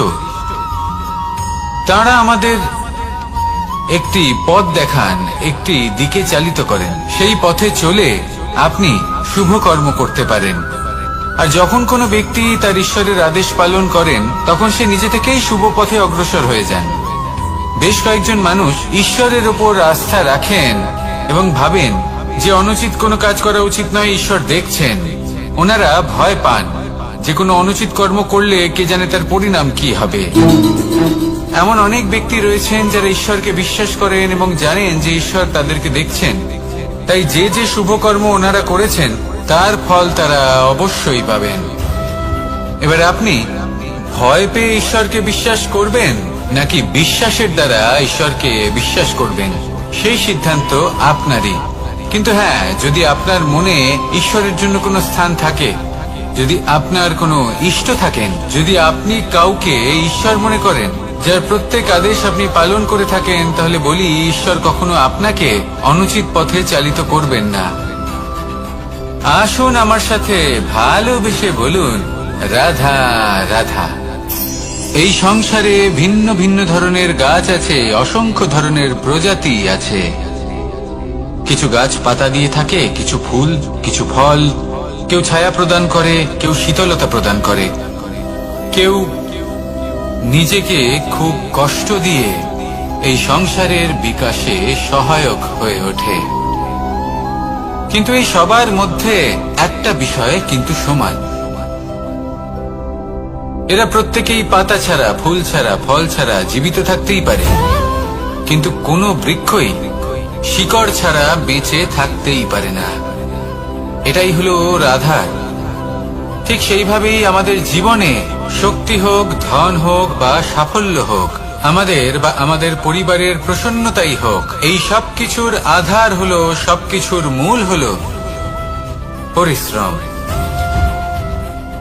তারা আমাদের একটি পথ দেখান, একটি দিকে চালিত করেন। সেই পথে চলে আপনি শুভ কর্ম করতে পারেন, আর যখন কোনো ব্যক্তি তার ঈশ্বরের আদেশ পালন করেন তখন সে নিজে থেকেই শুভ পথে অগ্রসর হয়ে যান। বেশ কয়েকজন মানুষ ঈশ্বরের ওপর আস্থা রাখেন এবং ভাবেন যে অনুচিত কোনো কাজ করা উচিত নয়, ঈশ্বর দেখছেন। ওনারা ভয় পান যে কোনো অনুচিত কর্ম করলে কে জানে তার পরিণাম কি হবে। এমন অনেক ব্যক্তি রয়েছেন যারা ঈশ্বরকে বিশ্বাস করেন এবং জানেন যে ঈশ্বর তাদেরকে দেখছেন, তাই যে যে শুভ কর্ম ওনারা করেছেন তার ফল তারা অবশ্যই পাবেন। এবার আপনি ভয় পেয়ে ঈশ্বরকে বিশ্বাস করবেন নাকি বিশ্বাসের দ্বারা ঈশ্বরকে বিশ্বাস করবেন, সেই সিদ্ধান্ত আপনারই। কিন্তু হ্যাঁ, যদি আপনার মনে ঈশ্বরের জন্য কোনো স্থান থাকে, যদি আপনার কোনো ইষ্ট থাকেন, যদি আপনি কাউকে ঈশ্বর মনে করেন যার প্রত্যেক আদেশ আপনি পালন করে থাকেন, তাহলে বলি ঈশ্বর কখনো আপনাকে অনুচিত পথে চালিত করবেন না। আসুন আমার সাথে ভালোবেসে বলুন, রাধা রাধা। এই সংসারে ভিন্ন ভিন্ন ধরনের গাছ আছে, অসংখ্য ধরনের প্রজাতি আছে। কিছু গাছ পাতা দিয়ে থাকে, কিছু ফুল, কিছু ফল। কেউ ছায়া প্রদান করে, কেউ শীতলতা প্রদান করে, কেউ নিজেকে খুব কষ্ট দিয়ে এই সংসারের বিকাশে সহায়ক হয়ে ওঠে। কিন্তু এই সবার মধ্যে একটা বিষয় কিন্তু সমান, এরা প্রত্যেকেই পাতা ছাড়া, ফুল ছাড়া, ফল ছাড়া জীবিত থাকতেই পারে, কিন্তু কোনো বৃক্ষই শিকড় ছাড়া বেঁচে থাকতেই পারে না। এটাই হলো রাধা। ঠিক সেইভাবেই আমাদের জীবনে শক্তি হোক, ধন হোক বা সাফল্য হোক, আমাদের বা আমাদের পরিবারের প্রসন্নতাই হোক, এই সব কিছুর আধার হলো, সবকিছুর মূল হলো পরিশ্রম।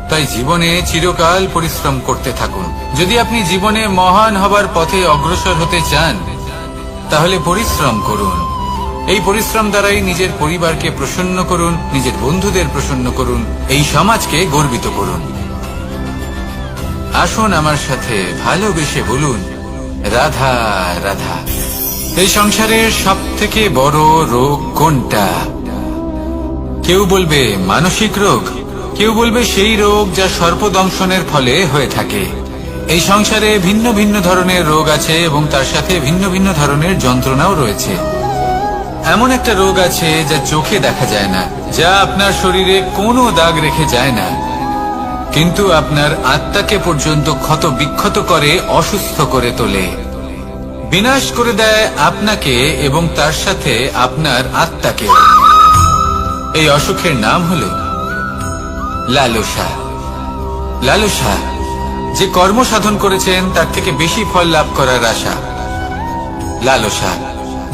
তাই জীবনে চিরকাল পরিশ্রম করতে থাকুন। যদি আপনি জীবনে মহান হবার পথে অগ্রসর হতে চান, তাহলে পরিশ্রম করুন। এই পরিশ্রম দ্বারাই নিজের পরিবারকে প্রসন্ন করুন, নিজের বন্ধুদের প্রসন্ন করুন, এই সমাজকে গর্বিত করুন। আসুন আমার সাথে ভালোবেসে বলুন, রাধা রাধা। এই সংসারের সব থেকে বড় রোগ কোনটা? কেউ বলবে মানসিক রোগ, কেউ বলবে সেই রোগ যা সর্পদংশনের ফলে হয়ে থাকে। এই সংসারে ভিন্ন ভিন্ন ধরনের রোগ আছে এবং তার সাথে ভিন্ন ভিন্ন ধরনের যন্ত্রণাও রয়েছে। এমন একটা রোগ আছে যা চোখে দেখা যায় না, যা আপনার শরীরে কোনো দাগ রেখে যায় না, কিন্তু আপনার আত্মাকে পর্যন্ত ক্ষত বিক্ষত করে, অসুস্থ করে তোলে, বিনাশ করে দেয় আপনাকে এবং তার সাথে আপনার আত্মাকে। এই অসুখের নাম হলো লালসা। লালসা, যে কর্ম সাধন করেছেন তার থেকে বেশি ফল লাভ করার আশা। লালসা,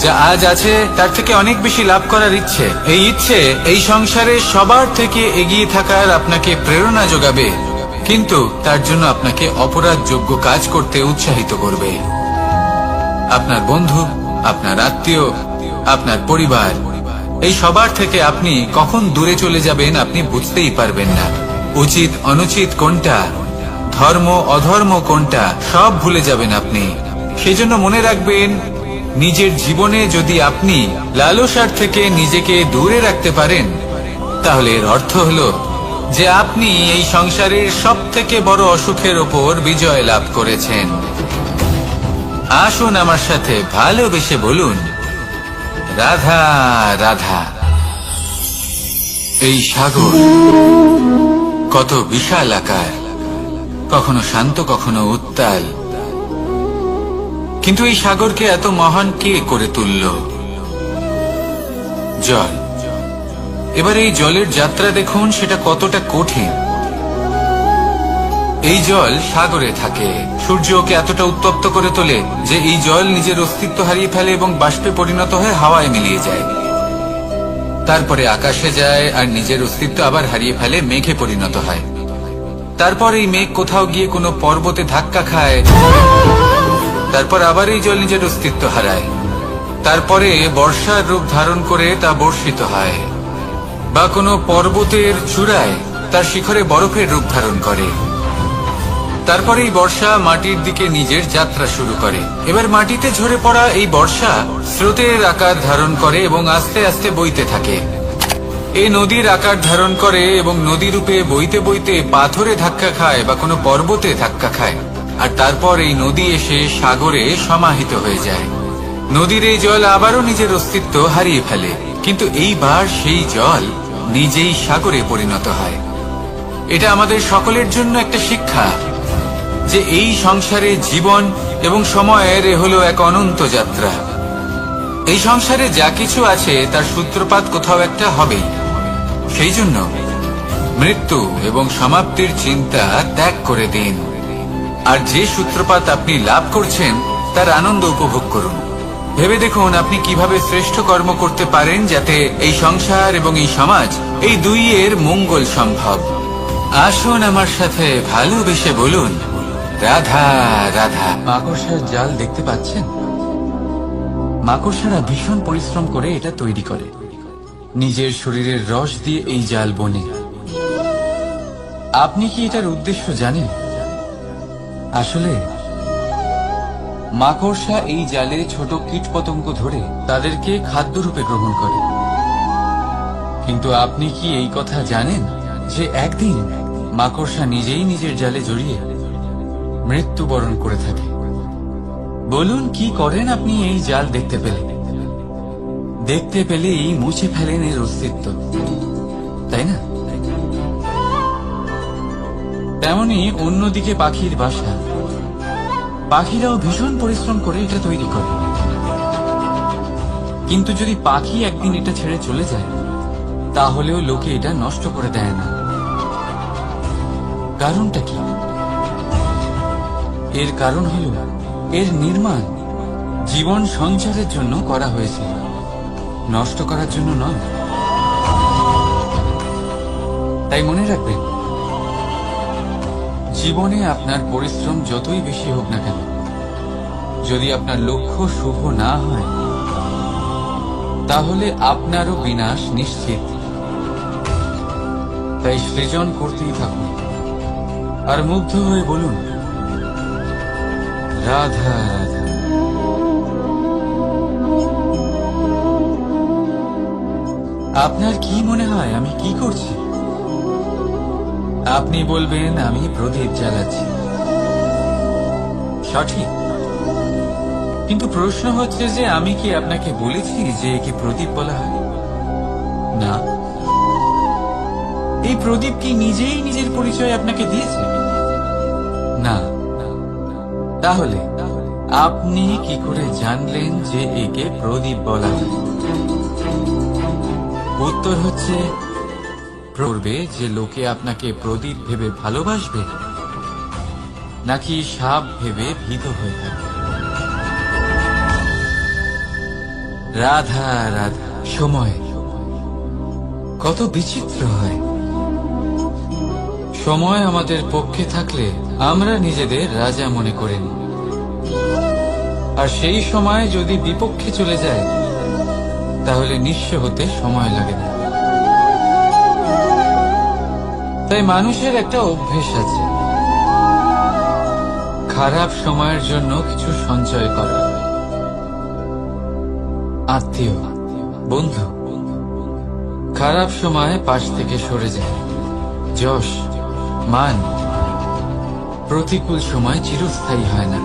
যা আজ আছে তার থেকে অনেক বেশি লাভ করার ইচ্ছে। এই ইচ্ছে এই সংসারে সবার থেকে এগিয়ে থাকার আপনাকে প্রেরণা যোগাবে, কিন্তু তার জন্য আপনাকে অপরাধযোগ্য কাজ করতে উৎসাহিত করবে। আপনার বন্ধু, আপনার আত্মীয়, আপনার পরিবার, এই সবার থেকে আপনি কখন দূরে চলে যাবেন আপনি বুঝতেই পারবেন না। উচিত অনুচিত কোনটা, ধর্ম অধর্ম কোনটা, সব ভুলে যাবেন আপনি। সেজন্য মনে রাখবেন, নিজের জীবনে যদি আপনি লালসার থেকে নিজেকে দূরে রাখতে পারেন, তাহলে এর অর্থ হলো যে আপনি এই সংসারের সব থেকে বড় অসুখের ওপর বিজয় লাভ করেছেন। আসুন আমার সাথে ভালোবেসে বলুন, রাধা রাধা। এই সাগর কত বিশাল আকার, কখনো শান্ত কখনো উত্তাল, কিন্তু এই সাগরকে এত মহান কে করে তুলল? জল। এবার এই জলের যাত্রা দেখুন, সেটা কতটা কঠিন। এই জল সাগরে থাকে, সূর্য ওকে এতটা উত্তপ্ত করে তোলে যে এই জল নিজের অস্তিত্ব হারিয়ে ফেলে এবং বাষ্পে পরিণত হয়ে হাওয়ায় মিলিয়ে যায়। তারপরে আকাশে যায় আর নিজের অস্তিত্ব আবার হারিয়ে ফেলে, মেঘে পরিণত হয়। তারপর এই মেঘ কোথাও গিয়ে কোনো পর্বতে ধাক্কা খায়, তারপর আবার এই জল নিজের অস্তিত্ব হারায়। তারপরে বর্ষার রূপ ধারণ করে তা বর্ষিত হয়, বা কোনো পর্বতের চূড়ায় তার শিখরে বরফের রূপ ধারণ করে। তারপরে এই বর্ষা মাটির দিকে নিজের যাত্রা শুরু করে। এবার মাটিতে ঝরে পড়া এই বর্ষা স্রোতের আকার ধারণ করে এবং আস্তে আস্তে বইতে থাকে। এই নদীর আকার ধারণ করে এবং নদী রূপে বইতে বইতে পাথরে ধাক্কা খায় বা কোনো পর্বতে ধাক্কা খায়, আর তারপর এই নদী এসে সাগরে সমাহিত হয়ে যায়। নদীর এই জল আবারও নিজের অস্তিত্ব হারিয়ে ফেলে, কিন্তু এইবার সেই জল নিজেই সাগরে পরিণত হয়। এটা আমাদের সকলের জন্য একটা শিক্ষা যে এই সংসারে জীবন এবং সময়ের হলো এক অনন্ত যাত্রা। এই সংসারে যা কিছু আছে তার সূত্রপাত কোথাও একটা হবেই। সেই জন্য মৃত্যু এবং সমাপ্তির চিন্তা ত্যাগ করে দিন, আর যে সূত্রপাত আপনি লাভ করছেন তার আনন্দ উপভোগ করুন। ভেবে দেখুন আপনি কিভাবে শ্রেষ্ঠ কর্ম করতে পারেন যাতে এই সংসার এবং এই সমাজ এই দুইয়ের মঙ্গল সম্ভব। আসুন আমার সাথে ভালোবেসে বলুন, রাধা রাধা। মাকড়সার জাল দেখতে পাচ্ছেন? মাকড়সারা ভীষণ পরিশ্রম করে এটা তৈরি করে, নিজের শরীরের রস দিয়ে এই জাল বনে। আপনি কি এটার উদ্দেশ্য জানেন? আসলে মাকড়সা এই জালে ছোট কীটপতঙ্গ ধরে তাদেরকে খাদ্যরূপে গ্রহণ করে। কিন্তু আপনি কি এই কথা জানেন যে একদিন মাকড়সা নিজেই নিজের জালে জড়িয়ে মৃত্যুবরণ করে থাকে? বলুন, কি করেন আপনি এই জাল দেখতে পেলে? দেখতে পেলেই মুছে ফেলেন এর অস্তিত্ব, তাই না? তেমনি অন্যদিকে পাখির বাসা, পাখিরাও ভীষণ পরিশ্রম করে এটা তৈরি করে। কিন্তু যদি পাখি একদিন এটা ছেড়ে চলে যায়, তাহলেও লোকে এটা নষ্ট করে দেয় না। কারণটা কি? এর কারণ হল এর নির্মাণ জীবন সঞ্চারের জন্য করা হয়েছে, নষ্ট করার জন্য নয়। তাই মনে রাখবেন, জীবনে আপনার পরিশ্রম যতই বেশি হোক না কেন, যদি আপনার লক্ষ্য শুভ না হয়, তাহলে আপনারও বিনাশ নিশ্চিত। তাই সৃজন করতেই থাকুন আর মুগ্ধ হয়ে বলুন, রাধা রাধা। আপনার কি মনে হয় আমি কি করছি? আপনি বলবেন আমি প্রদীপ জ্বালাচ্ছি। সঠিক, কিন্তু প্রশ্ন হচ্ছে যে আমি কি আপনাকে বলেছি যে একে প্রদীপ বলা হয়? না। এই প্রদীপ কি নিজেই নিজের পরিচয় আপনাকে দিয়েছে? না। তাহলে আপনি কি করে জানলেন যে একে প্রদীপ বলা হয়? উত্তর হচ্ছে, করবে যে লোকে আপনাকে প্রদীপ ভেবে ভালোবাসবে, নাকি সাপ ভেবে ভীত হয়ে থাকবে। রাধা রাধা। সময় কত বিচিত্র হয়। সময় আমাদের পক্ষে থাকলে আমরা নিজেদের রাজা মনে করি, আর সেই সময় যদি বিপক্ষে চলে যায়, তাহলে নিঃস্ব হতে সময় লাগে না। তাই মানুষের একটা অভ্যেস আছে, খারাপ সময়ের জন্য কিছু সঞ্চয় করা। আত্মীয়, বন্ধু খারাপ সময় পাশ থেকে সরে যায়। যশ, মান প্রতিকূল সময় চিরস্থায়ী হয় না।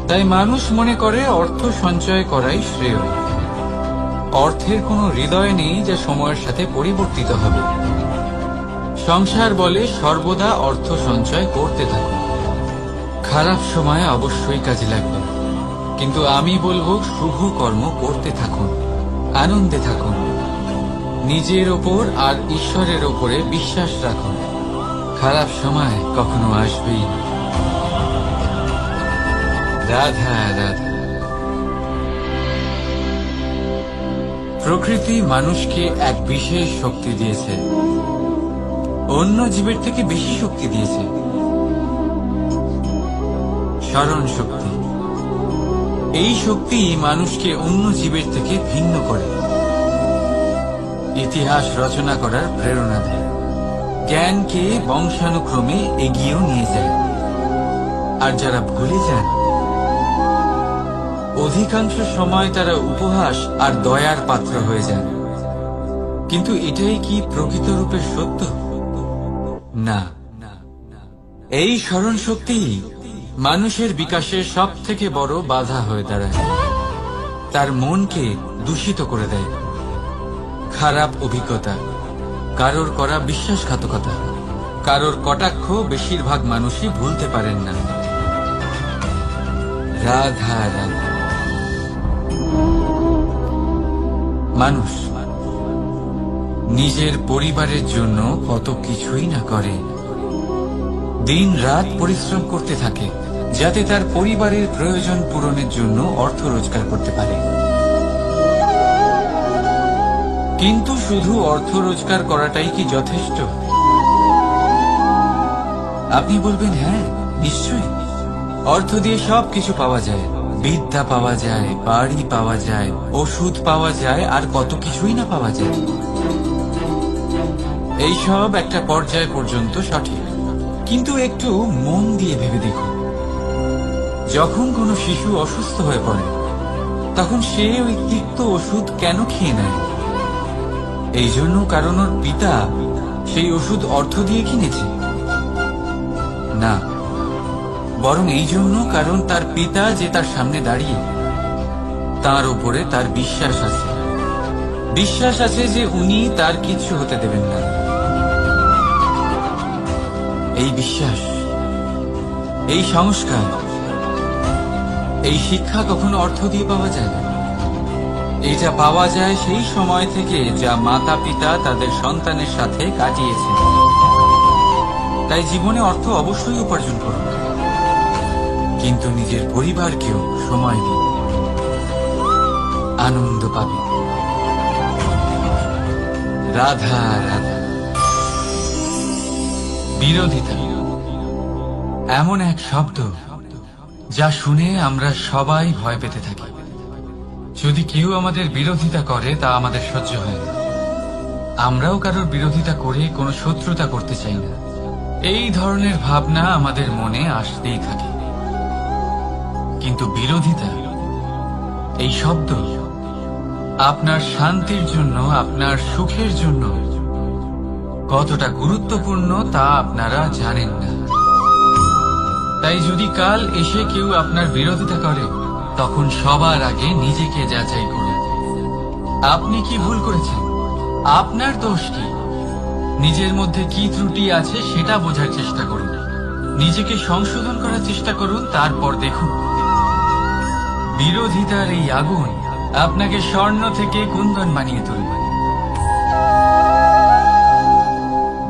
তাই মানুষ মনে করে অর্থ সঞ্চয় করাই শ্রেয়। অর্থের কোনো হৃদয় নেই যা সময়ের সাথে পরিবর্তিত হবে। সংসার বলে সর্বদা অর্থ সঞ্চয় করতে থাকুন। খারাপ সময় অবশ্যই কাজে লাগবে, কিন্তু আমি বলবো শুভ কর্ম করতে থাকুন, আনন্দে থাকুন, নিজের ওপর আর ঈশ্বরের ওপরে বিশ্বাস রাখুন। খারাপ সময় কখনো আসবেই না। রাধা রাধা। প্রকৃতি মানুষকে এক বিশেষ শক্তি দিয়েছে, অন্য জীবের থেকে বেশি শক্তি দিয়েছে। স্মরণ শক্তি। এই শক্তি মানুষকে অন্য জীবের থেকে ভিন্ন করে, ইতিহাস রচনা করার প্রেরণা দেয়, জ্ঞানকে বংশানুক্রমে এগিয়েও নিয়ে যায়। আর যারা ভুলে যান, অধিকাংশ সময় তারা উপহাস আর দয়ার পাত্র হয়ে যান। কিন্তু এটাই কি প্রকৃতরূপে সত্য? না। এই স্মরণ শক্তি মানুষের বিকাশের সব থেকে বড় বাধা হয়ে দাঁড়ায়। তার মনকে দূষিত করে দেয়। খারাপ অভিজ্ঞতা, কারোর করা বিশ্বাসঘাতকতা, কারোর কটাক্ষ বেশিরভাগ মানুষই ভুলতে পারেন না। রাধা রাধা। মানুষ নিজের পরিবারের জন্য কত কিছুই না করে, দিন রাত পরিশ্রম করতে থাকে যাতে তার পরিবারের প্রয়োজন পূরণের জন্য অর্থ রোজগার করতে পারে। কিন্তু শুধু অর্থ রোজগার করাটাই কি যথেষ্ট? আপনি বলবেন হ্যাঁ, নিশ্চয়ই। অর্থ দিয়ে সবকিছু পাওয়া যায়, বিদ্যা পাওয়া যায়, বাড়ি পাওয়া যায়, ওষুধ পাওয়া যায়, আর কত কিছুই না পাওয়া যায়। এইসব একটা পর্যায় পর্যন্ত সঠিক, কিন্তু একটু মন দিয়ে ভেবে দেখুন, যখন কোনো শিশু অসুস্থ হয়ে পড়ে তখন সে ওই তিক্ত ওষুধ কেন খেয়ে নেয়? এই জন্য কারণ ওর পিতা সেই ওষুধ অর্থ দিয়ে কিনেছে? না, বরং এই জন্য কারণ তার পিতা যে তার সামনে দাঁড়িয়ে, তার উপরে তার বিশ্বাস আছে। বিশ্বাস আছে যে উনি তার কিছু হতে দেবেন না। এই বিশ্বাস, এই সংস্কার, এই শিক্ষা কখনো অর্থ দিয়ে পাওয়া যায় না। এটা পাওয়া যায় সেই সময় থেকে যা মাতা পিতা তাদের সন্তানের সাথে কাটিয়েছে। তাই জীবনে অর্থ অবশ্যই উপার্জন করুন, কিন্তু নিজের পরিবারকেও সময় দিন, আনন্দ পাবে। রাধা রাধা। বিরোধিতা এমন এক শব্দ যা শুনে আমরা সবাই ভয় পেতে থাকি। যদি কেউ আমাদের বিরোধিতা করে তা আমাদের সহ্য হয় না। আমরাও কারোর বিরোধিতা করে কোনো শত্রুতা করতে চাই না। এই ধরনের ভাবনা আমাদের মনে আসতেই থাকে। কিন্তু বিরোধিতা, এই শব্দ আপনার শান্তির জন্য, আপনার সুখের জন্য কতটা গুরুত্বপূর্ণ তা আপনারা জানেন না। তাই যদি কাল এসে কেউ আপনার বিরোধিতা করে, তখন সবার আগে নিজেকে যাচাই করুন। আপনি কি ভুল করেছেন? আপনার দোষ কি? নিজের মধ্যে কি ত্রুটি আছে সেটা বোঝার চেষ্টা করুন, নিজেকে সংশোধন করার চেষ্টা করুন, তারপর দেখুন বিরোধিতার এই আগুন আপনাকে স্বর্ণ থেকে কুন্দন বানিয়ে তুলবে।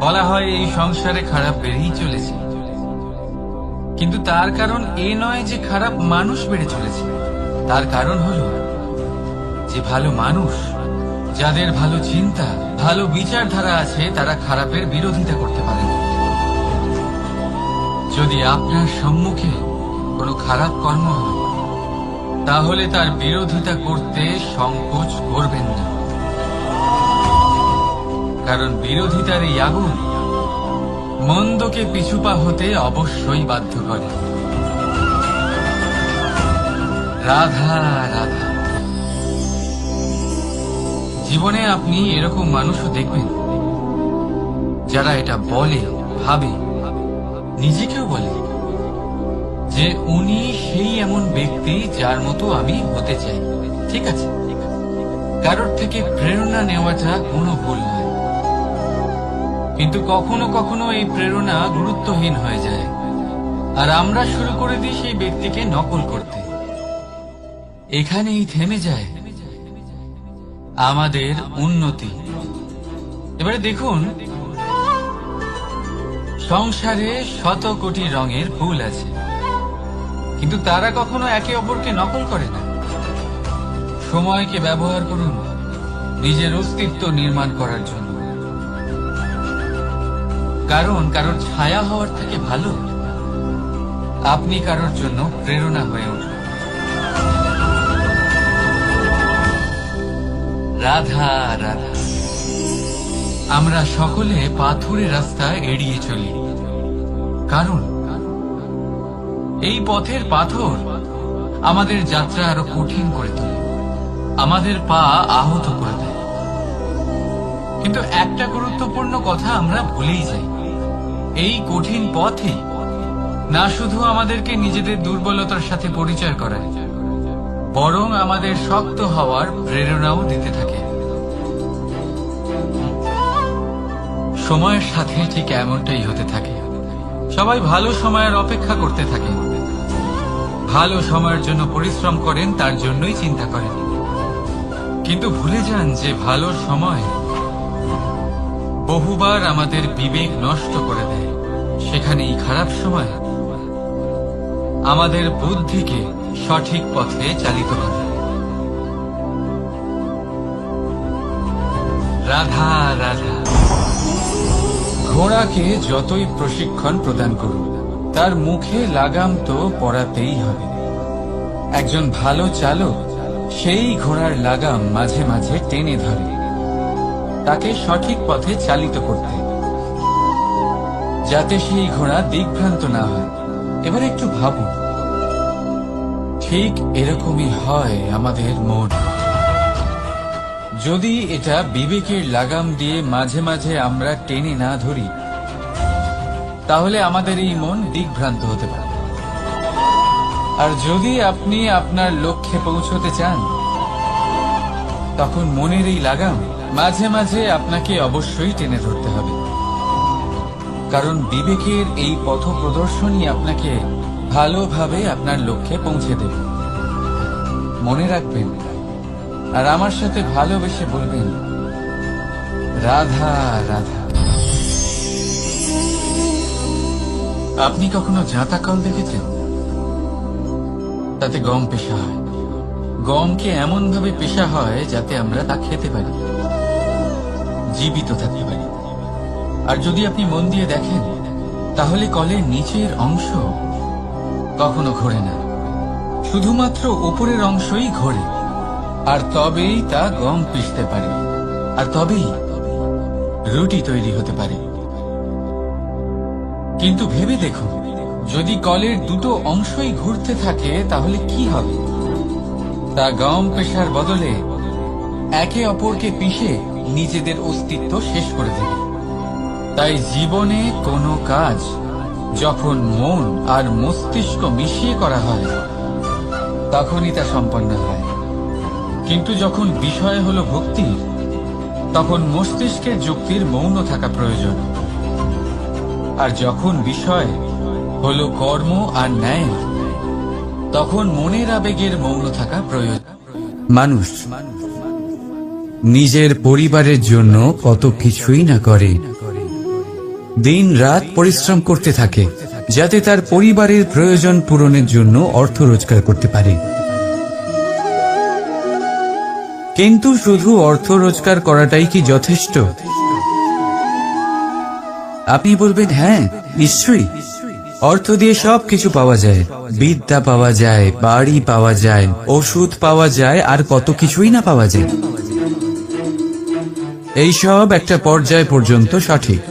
বলা হয় এই সংসারে খারাপ বেড়েই চলেছে, কিন্তু তার কারণ এ নয় যে খারাপ মানুষ বেড়ে চলেছে। তার কারণ হলো যে ভালো মানুষ, যাদের ভালো চিন্তা, ভালো বিচারধারা আছে, তারা খারাপের বিরোধিতা করতে পারে না। যদি আপনার সম্মুখে কোনো খারাপ কর্ম হয়, তাহলে তার বিরোধিতা করতে সংকোচ করবেন না, কারণ বিরোধিতার এই আগুন মন্দকে পিছুপা হতে অবশ্যই বাধ্য করে। রাধা রাধা। জীবনে আপনি এরকম মানুষও দেখবেন যারা এটা বলে, ভাবে, নিজেকেও বলে যে উনি সেই এমন ব্যক্তি যার মতো আমি হতে চাই। ঠিক আছে, কারোর থেকে প্রেরণা নেওয়াটা কোনো ভুল নয়, কিন্তু কখনো কখনো এই প্রেরণা গুরুত্বহীন হয়ে যায়, আর আমরা শুরু করে দিই সেই ব্যক্তিকে নকল করতে। এখানেই থেমে যায় আমাদের উন্নতি। এবারে দেখুন, সংসারে শত কোটি রঙের ফুল আছে, কিন্তু তারা কখনো একে অপরকে নকল করে না। সময়কে ব্যবহার করুন নিজের অস্তিত্ব নির্মাণ করার জন্য, কারণ কারোর ছায়া হওয়ার থেকে ভালো আপনি কারোর জন্য প্রেরণা হয়ে উঠুন। রাধা রাধা। আমরা সকলে পাথুরে রাস্তা এড়িয়ে চলি, কারণ এই পথের পাথর আমাদের যাত্রা আরো কঠিন করে তোলে, আমাদের পা আহত করে দেয়। কিন্তু একটা গুরুত্বপূর্ণ কথা আমরা ভুলেই যাই, এই কঠিন পথে না শুধু আমাদেরকে নিজেদের দুর্বলতার সাথে পরিচয় করায়, বরং আমাদের শক্ত হওয়ার প্রেরণাও দিতে থাকে। সময়ের সাথে ঠিক এমনটাই হতে থাকে। সবাই ভালো সময়ের অপেক্ষা করতে থাকে, ভালো সময়ের জন্য পরিশ্রম করেন, তার জন্যই চিন্তা করেন, কিন্তু ভুলে যান যে ভালো সময় বহুবার আমাদের বিবেক নষ্ট করে দেয়। সেখানেই খারাপ সময় আমাদের বুদ্ধিকে সঠিক পথে চালিত করে। রাধা রাধা। ঘোড়াকে যতই প্রশিক্ষণ প্রদান করুন, তার মুখে লাগাম তো পরাতেই হবে। একজন ভালো চালক সেই ঘোড়ার লাগাম মাঝে মাঝে টেনে ধরে, তাকে সঠিক পথে চালিত করতে, যাতে সেই ঘোড়া দিকভ্রান্ত না হয়। এবার একটু ভাবুন, ঠিক এরকমই হয় আমাদের মন। যদি এটা বিবেকের লাগাম দিয়ে মাঝে মাঝে আমরা টেনে না ধরি, তাহলে আমাদের এই মন দিকভ্রান্ত হতে পারে। আর যদি আপনি আপনার লক্ষ্যে পৌঁছতে চান, তখন মনের এই লাগাম মাঝে মাঝে আপনাকে অবশ্যই টেনে ধরতে হবে, কারণ বিবেকের এই পথ প্রদর্শনই আপনাকে ভালোভাবে আপনার লক্ষ্যে পৌঁছে দেবে। মনে রাখবেন, আর আমার সাথে ভালোবেসে বলবেন, রাধা রাধা। আপনি কখনো জাঁতা কল দেখেছেন? তাতে গম পেশা হয়। গমকে এমন ভাবে পেশা হয় যাতে আমরা তা খেতে পারি, জীবিত থাকতে পারি। আর যদি আপনি মন দিয়ে দেখেন, তাহলে কলের নিচের অংশ কখনো ঘোরে না, শুধুমাত্র উপরের অংশই ঘোরে। আর তবেই তা গম পিষতে পারে, আর তবেই রুটি তৈরি হতে পারে। কিন্তু ভেবে দেখুন, যদি কলের দুটো অংশই ঘুরতে থাকে, তাহলে কি হবে? তা গম পেশার বদলে একে অপরকে পিষে নিজেদের অস্তিত্ব শেষ করে দেবে। তাই জীবনে কোনো কাজ যখন মন আর মস্তিষ্ক মিশিয়ে করা হয়, তখনই তা সম্পন্ন হয়। কিন্তু যখন বিষয় হলো ভক্তি, তখন মস্তিষ্কের যুক্তির মৌন থাকা প্রয়োজন। আর যখন বিষয় হলো কর্ম আর ন্যায়, তখন মনের আবেগের মৌন থাকা প্রয়োজন। মানুষ নিজের পরিবারের জন্য কত কিছুই না করে, দিন রাত পরিশ্রম করতে থাকে, যাতে তার পরিবারের প্রয়োজন পূরণের জন্য অর্থ রোজগার করতে পারে। কিন্তু শুধু অর্থ রোজগার করাটাই কি যথেষ্ট? আপনি বলবেন, হ্যাঁ নিশ্চয়ই, অর্থ দিয়ে সব কিছু পাওয়া যায়, বিদ্যা পাওয়া যায়, বাড়ি পাওয়া যায়, ওষুধ পাওয়া যায়, আর কত কিছুই না পাওয়া যায়। এইসব একটা পর্যায় পর্যন্ত সঠিক,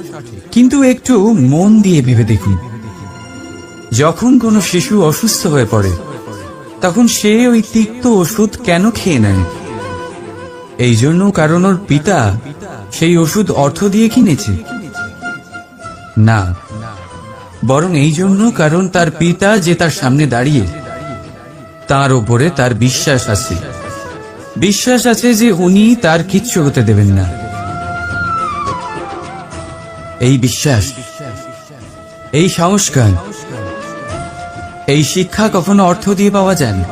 কিন্তু একটু মন দিয়ে ভেবে দেখুন, যখন কোনো শিশু অসুস্থ হয়ে পড়ে, তখন সে ওই তিক্ত ওষুধ কেন খেয়ে নেয়? এই জন্য কারণ ওর পিতা সেই ওষুধ অর্থ দিয়ে কিনেছে? না, বরং এই জন্য কারণ তার পিতা যে তার সামনে দাঁড়িয়ে, তার ওপরে তার বিশ্বাস আছে। বিশ্বাস আছে যে উনি তার কিচ্ছু হতে দেবেন না। এই বিশ্বাস, এই সংস্কার, এই শিক্ষা কখনো অর্থ দিয়ে পাওয়া যায় না।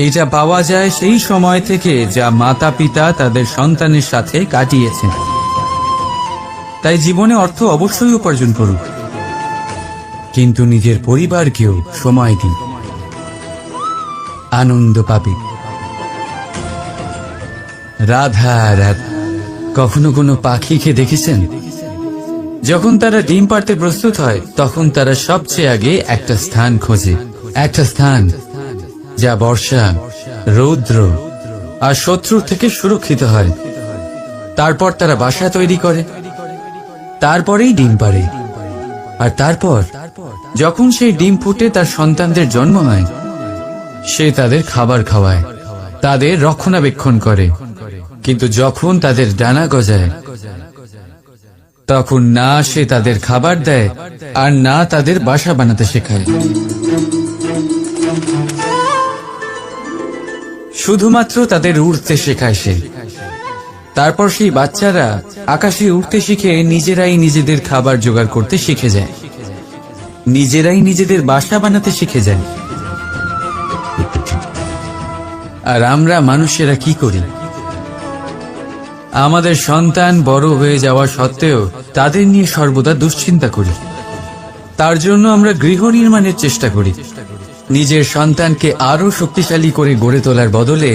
এইটা পাওয়া যায় সেই সময় থেকে যা মাতা পিতা তাদের সন্তানের সাথে কাটিয়েছেন। তাই জীবনে অর্থ অবশ্যই উপার্জন করুন, কিন্তু নিজের পরিবারকেও সময় দিন, আনন্দ পাবে। রাধা রাধা। কখনো কোনো পাখিকে দেখেছেন? যখন তারা ডিম পাড়তে প্রস্তুত হয়, তখন তারা সবচেয়ে আগে একটা স্থান খোঁজে, একটা স্থান যা বর্ষা, রৌদ্র আর শত্রু থেকে সুরক্ষিত হয়। তারপর তারা বাসা তৈরি করে, তারপরেই ডিম পাড়ে। আর তারপর যখন সেই ডিম ফুটে তার সন্তানদের জন্ম হয়, সে তাদের খাবার খাওয়ায়, তাদের রক্ষণাবেক্ষণ করে, কিন্তু যখন তাদের ডানা গজায় তখন না সে তাদের খাবার দেয় আর না তাদের বাসা বানাতে শেখায়। শুধুমাত্র তাদের উড়তে শেখায় সে। তারপর সেই বাচ্চারা আকাশে উঠতে শিখে নিজেরাই নিজেদের খাবার জোগাড় করতে শিখে যায়, নিজেরাই নিজেদের বাসা বানাতে শিখে যায়। আর আমরা মানুষেরা কি করি? আমাদের সন্তান বড় হয়ে যাওয়া সত্ত্বেও তাদের নিয়ে সর্বদা দুশ্চিন্তা করি। তার জন্য আমরা গৃহ নির্মাণের চেষ্টা করি। নিজের সন্তানকে আরো শক্তিশালী করে গড়ে তোলার বদলে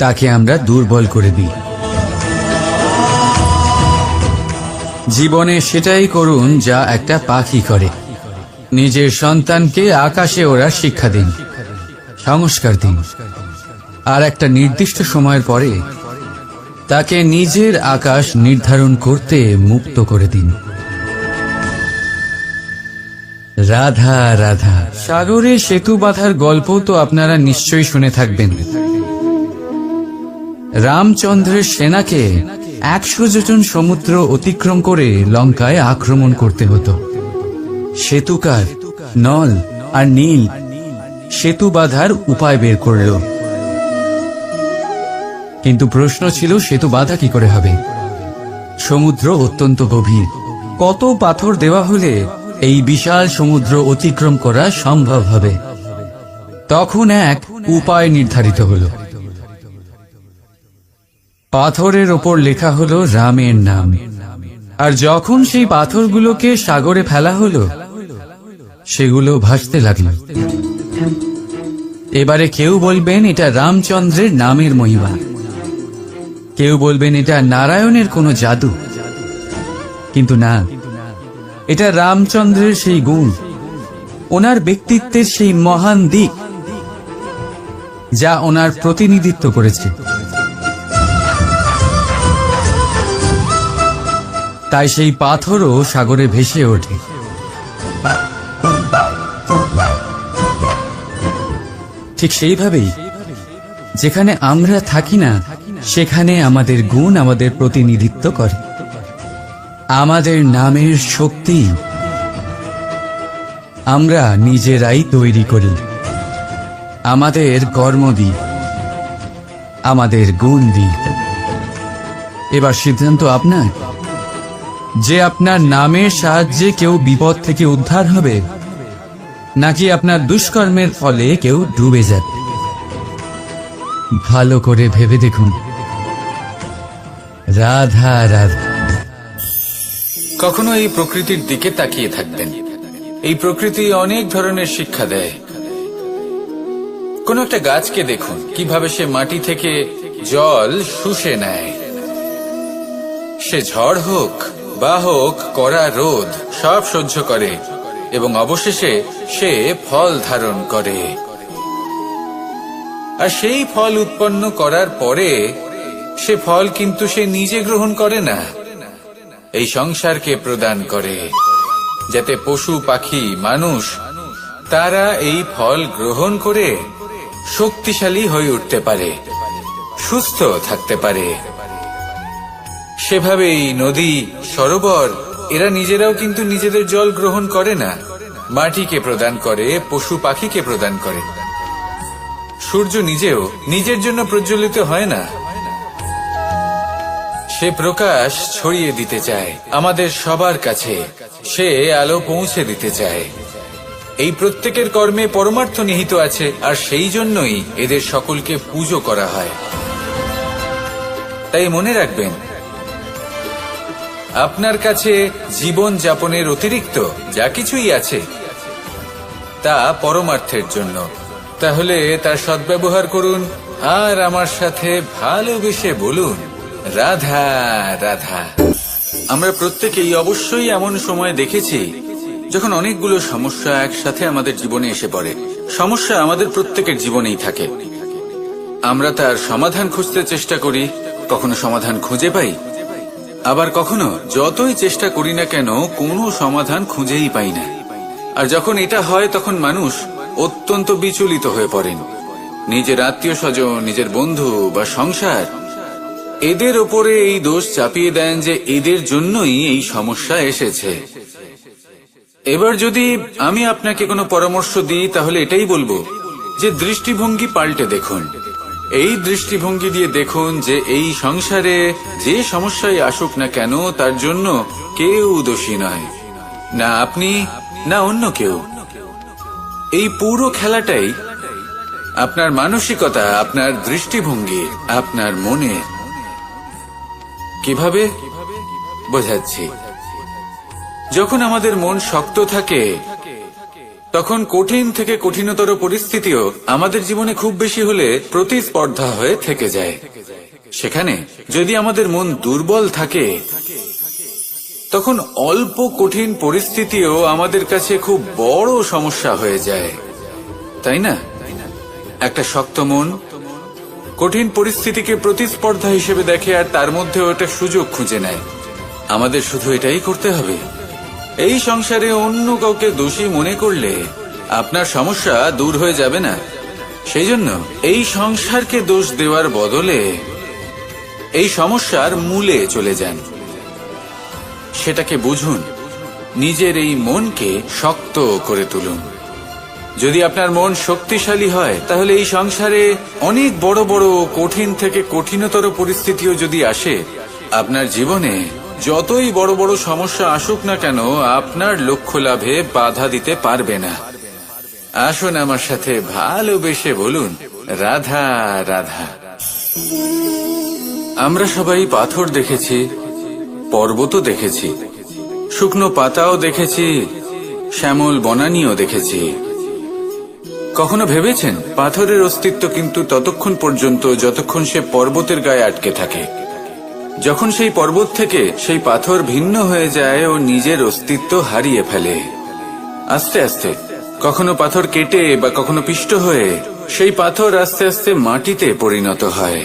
তাকে আমরা দুর্বল করে দিই। জীবনে সেটাই করুন যা একটা পাখি করে। নিজের সন্তানকে আকাশে ওড়ার শিক্ষা দিন, সংস্কার দিন, আর একটা নির্দিষ্ট সময়ের পরে তাকে নিজের আকাশ নির্ধারণ করতে মুক্ত করে দিন। রাধা রাধা। সাগরে সেতু বাঁধার গল্প তো আপনারা নিশ্চয়ই শুনে থাকবেন। রামচন্দ্রের সেনাকে 100 যোজন সমুদ্র অতিক্রম করে লঙ্কায় আক্রমণ করতে হতো। সেতুকার নল আর নীল সেতু বাঁধার উপায় বের করল, কিন্তু প্রশ্ন ছিল সেতু বাঁধা কি করে হবে? সমুদ্র অত্যন্ত গভীর। কত পাথর দেওয়া হলে এই বিশাল সমুদ্র অতিক্রম করা সম্ভব হবে? তখন এক উপায় নির্ধারিত হলো। পাথরের ওপর লেখা হলো রামের নাম। আর যখন সেই পাথরগুলোকে সাগরে ফেলা হলো, সেগুলো ভাসতে লাগলো। এবারে কেউ বলবেন এটা রামচন্দ্রের নামের মহিমা, কেউ বলবেন এটা নারায়ণের কোনো জাদু। কিন্তু না, এটা রামচন্দ্রের সেই গুণ, ওনার ব্যক্তিত্বের সেই মহান দিক যা ওনার প্রতিনিধিত্ব করেছে। তাই সেই পাথরও সাগরে ভেসে ওঠে। ঠিক সেইভাবেই যেখানে আমরা থাকি না, সেখানে আমাদের গুণ আমাদের প্রতিনিধিত্ব করে। আমাদের নামের শক্তি আমরা নিজেরাই তৈরি করি। আমাদের কর্ম দিই, আমাদের গুণ দিই। এবার সিদ্ধান্ত আপনার যে আপনার নামের সাহায্যে কেউ বিপদ থেকে উদ্ধার হবে, নাকি আপনার দুষ্কর্মের ফলে কেউ ডুবে যাবে। ভালো করে ভেবে দেখুন। রাধা রাধা। কখনো এই প্রকৃতির দিকে তাকিয়ে থাকবেন। এই প্রকৃতি অনেক ধরনের শিক্ষা দেয়। কোন একটা গাছকে দেখুন কিভাবে সে মাটি থেকে জল শুষে নেয়। সে ঝড় হোক বা হোক কড়া রোদ সব সহ্য করে এবং অবশেষে সে ফল ধারণ করে। আর সেই ফল উৎপন্ন করার পরে সে ফল কিন্তু সে নিজে গ্রহণ করে না, এই সংসারকে প্রদান করে, যাতে পশু পাখি মানুষ তারা এই ফল গ্রহণ করে শক্তিশালী হয়ে উঠতে পারে, সুস্থ থাকতে পারে। সেভাবেই নদী, সরোবর এরা নিজেরাও কিন্তু নিজেদের জল গ্রহণ করে না, মাটিকে প্রদান করে, পশু পাখিকে প্রদান করে। সূর্য নিজেও নিজের জন্য প্রজ্বলিত হয় না, সে প্রকাশ ছড়িয়ে দিতে চায় আমাদের সবার কাছে, সে আলো পৌঁছে দিতে চায়। এই প্রত্যেকের কর্মে পরমার্থ নিহিত আছে, আর সেই জন্যই এদের সকলকে পুজো করা হয়। তাই মনে রাখবেন, আপনার কাছে জীবন যাপনের অতিরিক্ত যা কিছুই আছে তা পরমার্থের জন্য। তাহলে তার সদ্ব্যবহার করুন আর আমার সাথে ভালোবেসে বলুন রাধা রাধা। আমরা প্রত্যেকেই অবশ্যই এমন সময় দেখেছি যখন অনেকগুলো সমস্যা একসাথে আমাদের জীবনে এসে পড়ে। সমস্যা আমাদের প্রত্যেকের জীবনেই থাকে। আমরা তার সমাধান খুঁজতে চেষ্টা করি, কখনো সমাধান খুঁজে পাই, আবার কখনো যতই চেষ্টা করি না কেন কোনো সমাধান খুঁজেই পাই না। আর যখন এটা হয় তখন মানুষ অত্যন্ত বিচলিত হয়ে পড়েন। নিজের আত্মীয় স্বজন, নিজের বন্ধু বা সংসার এদের ওপরে এই দোষ চাপিয়ে দেন যে এদের জন্যই এই সমস্যা এসেছে। এবার যদি আমি আপনাকে কোনো পরামর্শ দিই তাহলে এটাই বলবো যে দৃষ্টিভঙ্গি পাল্টে দেখুন। এই দৃষ্টিভঙ্গি দিয়ে দেখুন যে এই সংসারে যে সমস্যায় আসুক না কেন তার জন্য কেউ দোষী নয়, না আপনি না অন্য কেউ। এই পুরো খেলাটাই আপনার মানসিকতা, আপনার দৃষ্টিভঙ্গি, আপনার মনে। কিভাবে বোঝাচ্ছি? যখন আমাদের মন শক্ত থাকে তখন কঠিন থেকে কঠিনতর পরিস্থিতিও আমাদের জীবনে খুব বেশি হলে প্রতিস্পর্ধা হয়ে থেকে যায়। সেখানে যদি আমাদের মন দুর্বল থাকে তখন অল্প কঠিন পরিস্থিতিও আমাদের কাছে খুব বড় সমস্যা হয়ে যায়, তাই না? একটা শক্ত মন কঠিন পরিস্থিতিকে প্রতিস্পর্ধা হিসেবে দেখে আর তার মধ্যে ওটা সুযোগ খুঁজে নেয়। আমাদের শুধু এটাই করতে হবে। এই সংসারে অন্য কাউকে দোষী মনে করলে আপনার সমস্যা দূর হয়ে যাবে না। সেই জন্য এই সংসারকে দোষ দেওয়ার বদলে এই সমস্যার মূলে চলে যান, সেটাকে বুঝুন, নিজের এই মনকে শক্ত করে তুলুন। যদি আপনার মন শক্তিশালী হয় তাহলে এই সংসারে অনেক বড় বড় কঠিন থেকে কঠিনতর পরিস্থিতিও যদি আসে, আপনার জীবনে যতই বড় বড় সমস্যা আসুক না কেন আপনার লক্ষ্য লাভে বাধা দিতে পারবে না। আসুন আমার সাথে ভালোবেসে বলুন, রাধা রাধা। আমরা সবাই পাথর দেখেছি, পর্বতও দেখেছি, শুকনো পাতাও দেখেছি, শ্যামল বনানীও দেখেছি। কখনো ভেবেছেন পাথরের অস্তিত্ব কিন্তু ততক্ষণ পর্যন্ত যতক্ষণ সে পর্বতের গায়ে আটকে থাকে। যখন সেই পর্বত থেকে সেই পাথর ভিন্ন হয়ে যায় ও নিজের অস্তিত্ব হারিয়ে ফেলে। আস্তে আস্তে কখনো পাথর কেটে বা কখনো পিষ্ট হয়ে সেই পাথর আস্তে আস্তে মাটিতে পরিণত হয়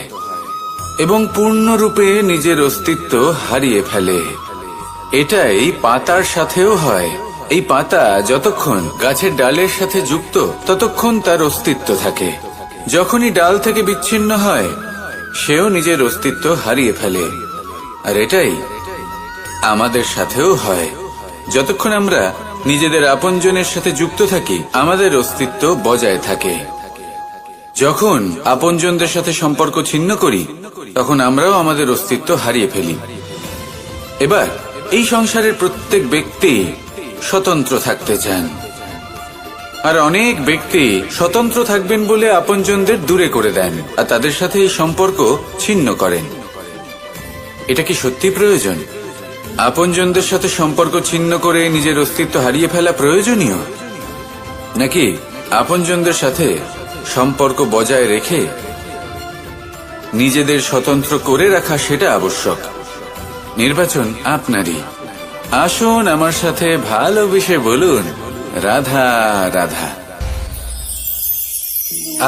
এবং পূর্ণরূপে নিজের অস্তিত্ব হারিয়ে ফেলে। এটাই পাতার সাথেও হয়। এই পাতা যতক্ষণ গাছের ডালের সাথে যুক্ত ততক্ষণ তার অস্তিত্ব থাকে। যখনই ডাল থেকে বিচ্ছিন্ন হয় সেও নিজের অস্তিত্ব হারিয়ে ফেলে। আর এটাই আমাদের সাথেও হয়। যতক্ষণ আমরা নিজেদের আপনজনের সাথে যুক্ত থাকি আমাদের অস্তিত্ব বজায় থাকে। যখন আপনজনদের সাথে সম্পর্ক ছিন্ন করি তখন আমরাও আমাদের অস্তিত্ব হারিয়ে ফেলি। এবার এই সংসারের প্রত্যেক ব্যক্তি স্বতন্ত্র থাকতে চান, আর অনেক ব্যক্তি স্বতন্ত্র থাকবেন বলে আপনজনদের দূরে করে দেন আর তাদের সাথে এই সম্পর্ক ছিন্ন করেন। এটা কি সত্যি প্রয়োজন? আপনজনদের সাথে সম্পর্ক ছিন্ন করে নিজের অস্তিত্ব হারিয়ে ফেলা প্রয়োজনীয়, নাকি আপনজনদের সাথে সম্পর্ক বজায় রেখে নিজেদের স্বতন্ত্র করে রাখা সেটা আবশ্যক? নির্বাচন আপনারই। আসুন আমার সাথে ভালোবেসে বলুন, রাধা রাধা।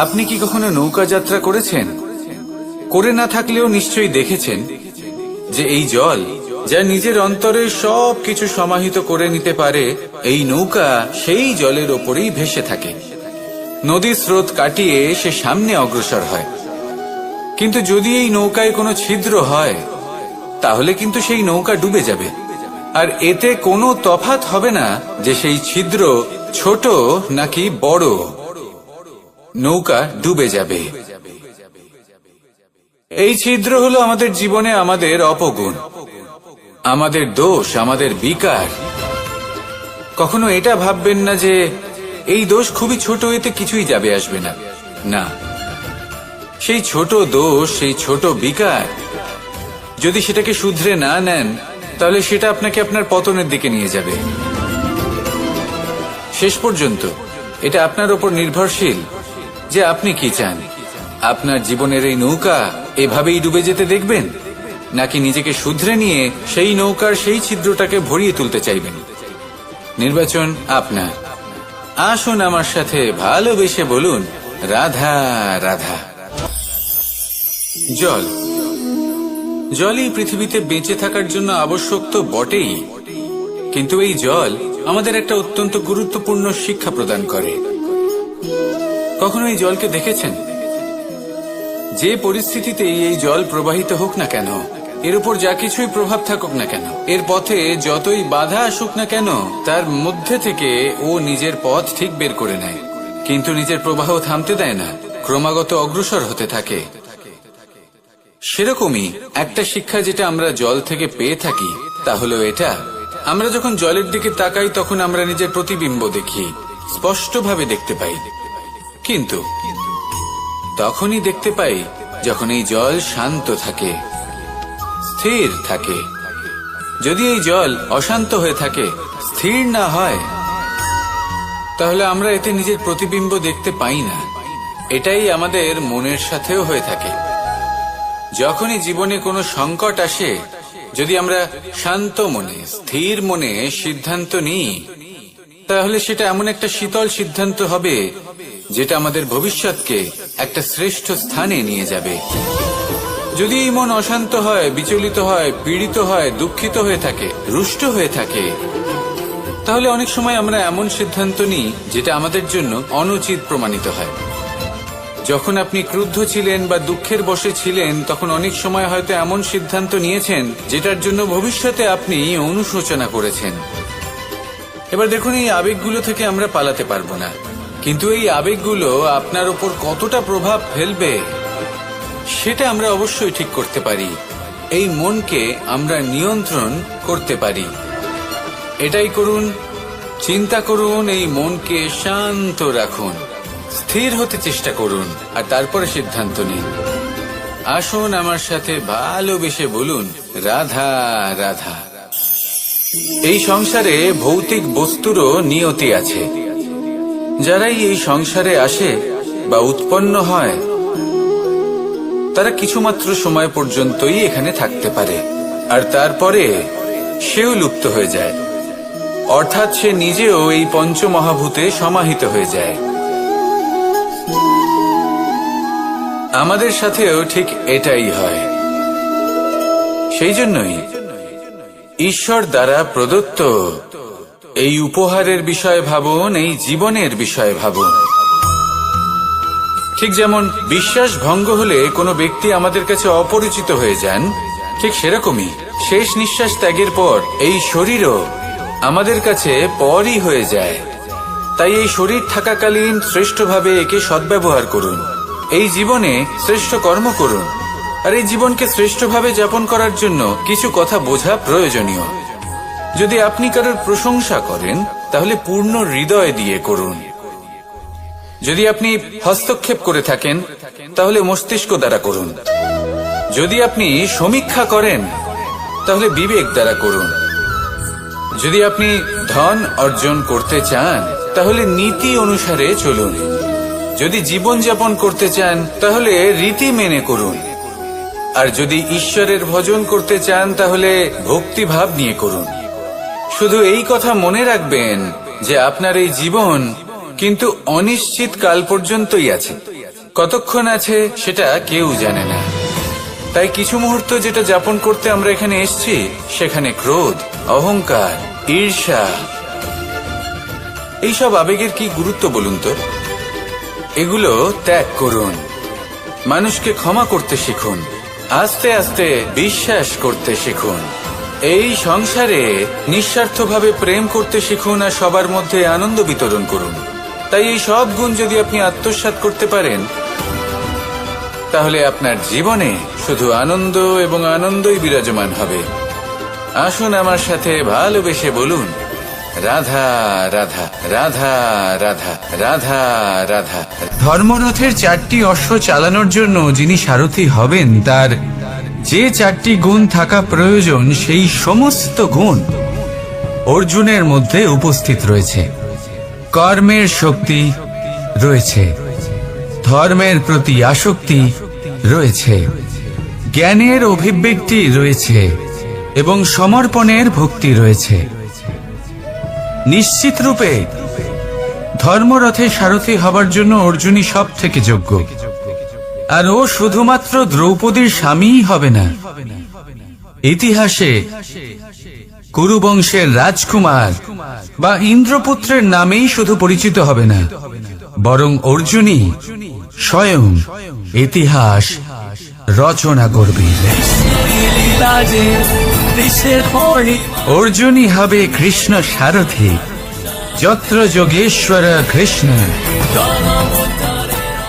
আপনি কি কখনো নৌকা যাত্রা করেছেন? করে না থাকলেও নিশ্চয়ই দেখেছেন যে এই জল যা নিজের অন্তরে সব কিছু সমাহিত করে নিতে পারে, এই নৌকা সেই জলের ওপরেই ভেসে থাকে। নদীর স্রোত কাটিয়ে সে সামনে অগ্রসর হয়। কিন্তু যদি এই নৌকায় কোনো ছিদ্র হয় তাহলে কিন্তু সেই নৌকা ডুবে যাবে। আর এতে কোনো তফাৎ হবে না যে সেই ছিদ্র ছোট নাকি বড়, নৌকা ডুবে যাবে। এই ছিদ্র হলো আমাদের জীবনে আমাদের অপগুণ, আমাদের দোষ, আমাদের বিকার। কখনো এটা ভাববেন না যে এই দোষ খুবই ছোট, এতে কিছুই যাবে আসবে না। না, সেই ছোট দোষ, সেই ছোট বিকার যদি সেটাকে শুধরে না নেন তাহলে সেটা আপনাকে আপনার পতনের দিকে নিয়ে যাবে। শেষ পর্যন্ত এটা আপনার উপর নির্ভরশীল যে আপনি কি চান। আপনার জীবনের এই নৌকা এভাবেই ডুবে যেতে দেখবেন, নাকি নিজেকে শুধরে নিয়ে সেই নৌকার সেই ছিদ্রটাকে ভরিয়ে তুলতে চাইবেন? নির্বাচন আপনার। আসুন আমার সাথে ভালোবেসে বলুন, রাধা রাধা। জল, জলই পৃথিবীতে বেঁচে থাকার জন্য আবশ্যক তো বটেই, কিন্তু এই জল আমাদের একটা অত্যন্ত গুরুত্বপূর্ণ শিক্ষা প্রদান করে। কখনো এই জলকে দেখেছেন? যে পরিস্থিতিতেই এই জল প্রবাহিত হোক না কেন, এর উপর যা কিছুই প্রভাব থাকুক না কেন, এর পথে যতই বাধা আসুক না কেন, তার মধ্যে থেকে ও নিজের পথ ঠিক বের করে নেয়, কিন্তু নিজের প্রবাহ থামতে দেয় না, ক্রমাগত অগ্রসর হতে থাকে। সেরকমই একটা শিক্ষা যেটা আমরা জল থেকে পেয়ে থাকি তা হলো এটা: আমরা যখন জলের দিকে তাকাই তখন আমরা নিজের প্রতিবিম্ব দেখি, স্পষ্টভাবে দেখতে পাই, কিন্তু তখনই দেখতে পাই যখন এই জল শান্ত থাকে, স্থির থাকে। যদি এই জল অশান্ত হয়ে থাকে, স্থির না হয়, তাহলে আমরা এতে নিজের প্রতিবিম্ব দেখতে পাই না। এটাই আমাদের মনের সাথেও হয়ে থাকে। যখনই জীবনে কোনো সংকট আসে, যদি আমরা শান্ত মনে, স্থির মনে সিদ্ধান্ত নিই, তাহলে সেটা এমন একটা শীতল সিদ্ধান্ত হবে যেটা আমাদের ভবিষ্যৎকে একটা শ্রেষ্ঠ স্থানে নিয়ে যাবে। যদি এই মন অশান্ত হয়, বিচলিত হয়, পীড়িত হয়, দুঃখিত হয়ে থাকে, রুষ্ট হয়ে থাকে, তাহলে অনেক সময় আমরা এমন সিদ্ধান্ত নিই যেটা আমাদের জন্য অনুচিত প্রমাণিত হয়। যখন আপনি ক্রুদ্ধ ছিলেন বা দুঃখের বশে ছিলেন, তখন অনেক সময় হয়তো এমন সিদ্ধান্ত নিয়েছেন যেটার জন্য ভবিষ্যতে আপনি অনুশোচনা করেছেন। এবার দেখুন, এই আবেগগুলো থেকে আমরা পালাতে পারবো না, কিন্তু এই আবেগগুলো আপনার উপর কতটা প্রভাব ফেলবে সেটা আমরা অবশ্যই ঠিক করতে পারি। এই মনকে আমরা নিয়ন্ত্রণ করতে পারি। এটাই করুন, চিন্তা করুন, এই মনকে শান্ত রাখুন, স্থির হতে চেষ্টা করুন, আর তারপরে সিদ্ধান্ত নিন। আসুন আমার সাথে ভালোবেসে বলুন, রাধা রাধা। এই সংসারে ভৌতিক বস্তুরও নিয়তি আছে। যারাই এই সংসারে আসে বা উৎপন্ন হয়, তারা কিছুমাত্র সময় পর্যন্তই এখানে থাকতে পারে, আর তারপরে সেও লুপ্ত হয়ে যায়, অর্থাৎ সে নিজেও এই পঞ্চমহাভূতে সমাহিত হয়ে যায়। আমাদের সাথেও ঠিক এটাই হয়। সেই জন্যই ঈশ্বর দ্বারা প্রদত্ত এই উপহারের বিষয়ে ভাবুন, এই জীবনের বিষয়ে ভাবুন। ঠিক যেমন বিশ্বাস ভঙ্গ হলে কোনো ব্যক্তি আমাদের কাছে অপরিচিত হয়ে যান, ঠিক সেরকমই শেষ নিঃশ্বাস ত্যাগের পর এই শরীরও আমাদের কাছে পরই হয়ে যায়। তাই এই শরীর থাকাকালীন শ্রেষ্ঠভাবে একে সদ্ব্যবহার করুন, এই জীবনে শ্রেষ্ঠ কর্ম করুন, আর এই জীবনকে শ্রেষ্ঠভাবে যাপন করার জন্য কিছু কথা বোঝা প্রয়োজনীয়। যদি আপনি কারোর প্রশংসা করেন, তাহলে পূর্ণ হৃদয় দিয়ে করুন। যদি আপনি হস্তক্ষেপ করে থাকেন, তাহলে মস্তিষ্ক দ্বারা করুন। যদি আপনি সমীক্ষা করেন, তাহলে বিবেক দ্বারা করুন। যদি আপনি ধন অর্জন করতে চান, তাহলে নীতি অনুসারে চলুন। যদি জীবন যাপন করতে চান, তাহলে রীতি মেনে করুন। আর যদি ঈশ্বরের ভজন করতে চান, তাহলে ভক্তিভাব নিয়ে করুন। শুধু এই কথা মনে রাখবেন যে আপনার এই জীবন কিন্তু অনিশ্চিত কাল পর্যন্তই আছে। কতক্ষণ আছে সেটা কেউ জানে না। তাই কিছু মুহূর্ত যেটা যাপন করতে আমরা এখানে এসেছি, সেখানে ক্রোধ, অহংকার, ঈর্ষা, এইসব আবেগের কি গুরুত্ব বলুন তো? এগুলো ত্যাগ করুন। মানুষকে ক্ষমা করতে শিখুন, আস্তে আস্তে বিশ্বাস করতে শিখুন। এই সংসারে নিঃস্বার্থভাবে প্রেম করতে শিখুন, আর সবার মধ্যে আনন্দ বিতরণ করুন। তাই এই সব গুণ যদি আপনি আত্মসাৎ করতে পারেন, তাহলে আপনার জীবনে শুধু আনন্দ এবং আনন্দই বিরাজমান হবে। আসুন আমার সাথে ভালোবেসে বলুন, রাধা রাধা রাধা রাধা রাধা রাধা। ধর্মরথের 4টি অশ্ব চালানোর জন্য যিনি সারথি হবেন, তার যে 4টি গুণ থাকা প্রয়োজন, সেই সমস্ত গুণ অর্জুনের মধ্যে উপস্থিত রয়েছে। কর্মের শক্তি রয়েছে, ধর্মের প্রতি আসক্তি রয়েছে, জ্ঞানের অভিব্যক্তি রয়েছে এবং সমর্পণের ভক্তি রয়েছে। নিশ্চিত রূপে ধর্মরথে সারথি হবার জন্য অর্জুনই সব থেকে যোগ্য। আর ও শুধুমাত্র দ্রৌপদীর স্বামীই হবে না, ইতিহাসে কুরুবংশের রাজকুমার বা ইন্দ্রপুত্রের নামেই শুধু পরিচিত হবে না, বরং অর্জুনই স্বয়ং ইতিহাস রচনা করবি। অর্জুনই হবে কৃষ্ণ সারথি, যত্র যোগেশ্বর কৃষ্ণ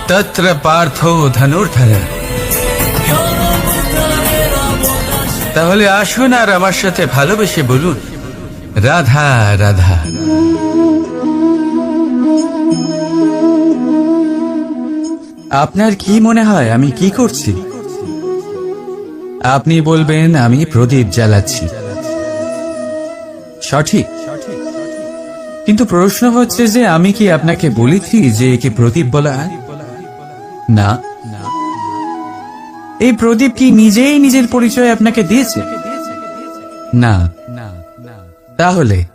তত্র পার্থ ধনুর্ধর। তাহলে আসুন আর আমার সাথে ভালোবেসে বলুন, রাধা রাধা। আপনার কি মনে হয় আমি কি করছি? আপনি বলবেন আমি প্রদীপ জ্বালাচ্ছি, সঠিক। কিন্তু প্রশ্ন হচ্ছে যে আমি কি আপনাকে বলেছি যে একে প্রদীপ বলা হয়? না। এই প্রদীপ কি নিজেই নিজের পরিচয় আপনাকে দিয়েছে? না। তাহলে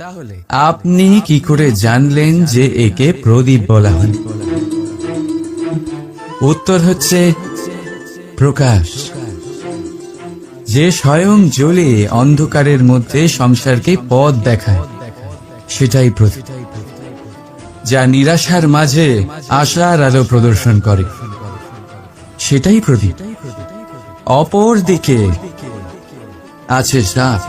আপনি কি করে জানলেন যে একে প্রদীপ বলা হয়? উত্তর হচ্ছে প্রকাশ, যে স্বয়ং জ্বলে অন্ধকারের মধ্যে সংসারকে পথ দেখায়, সেটাই প্রদীপ। যা নিরাশার মাঝে আশার আলো প্রদর্শন করে, সেটাই প্রদীপ। অপর দিকে আছে সাপ,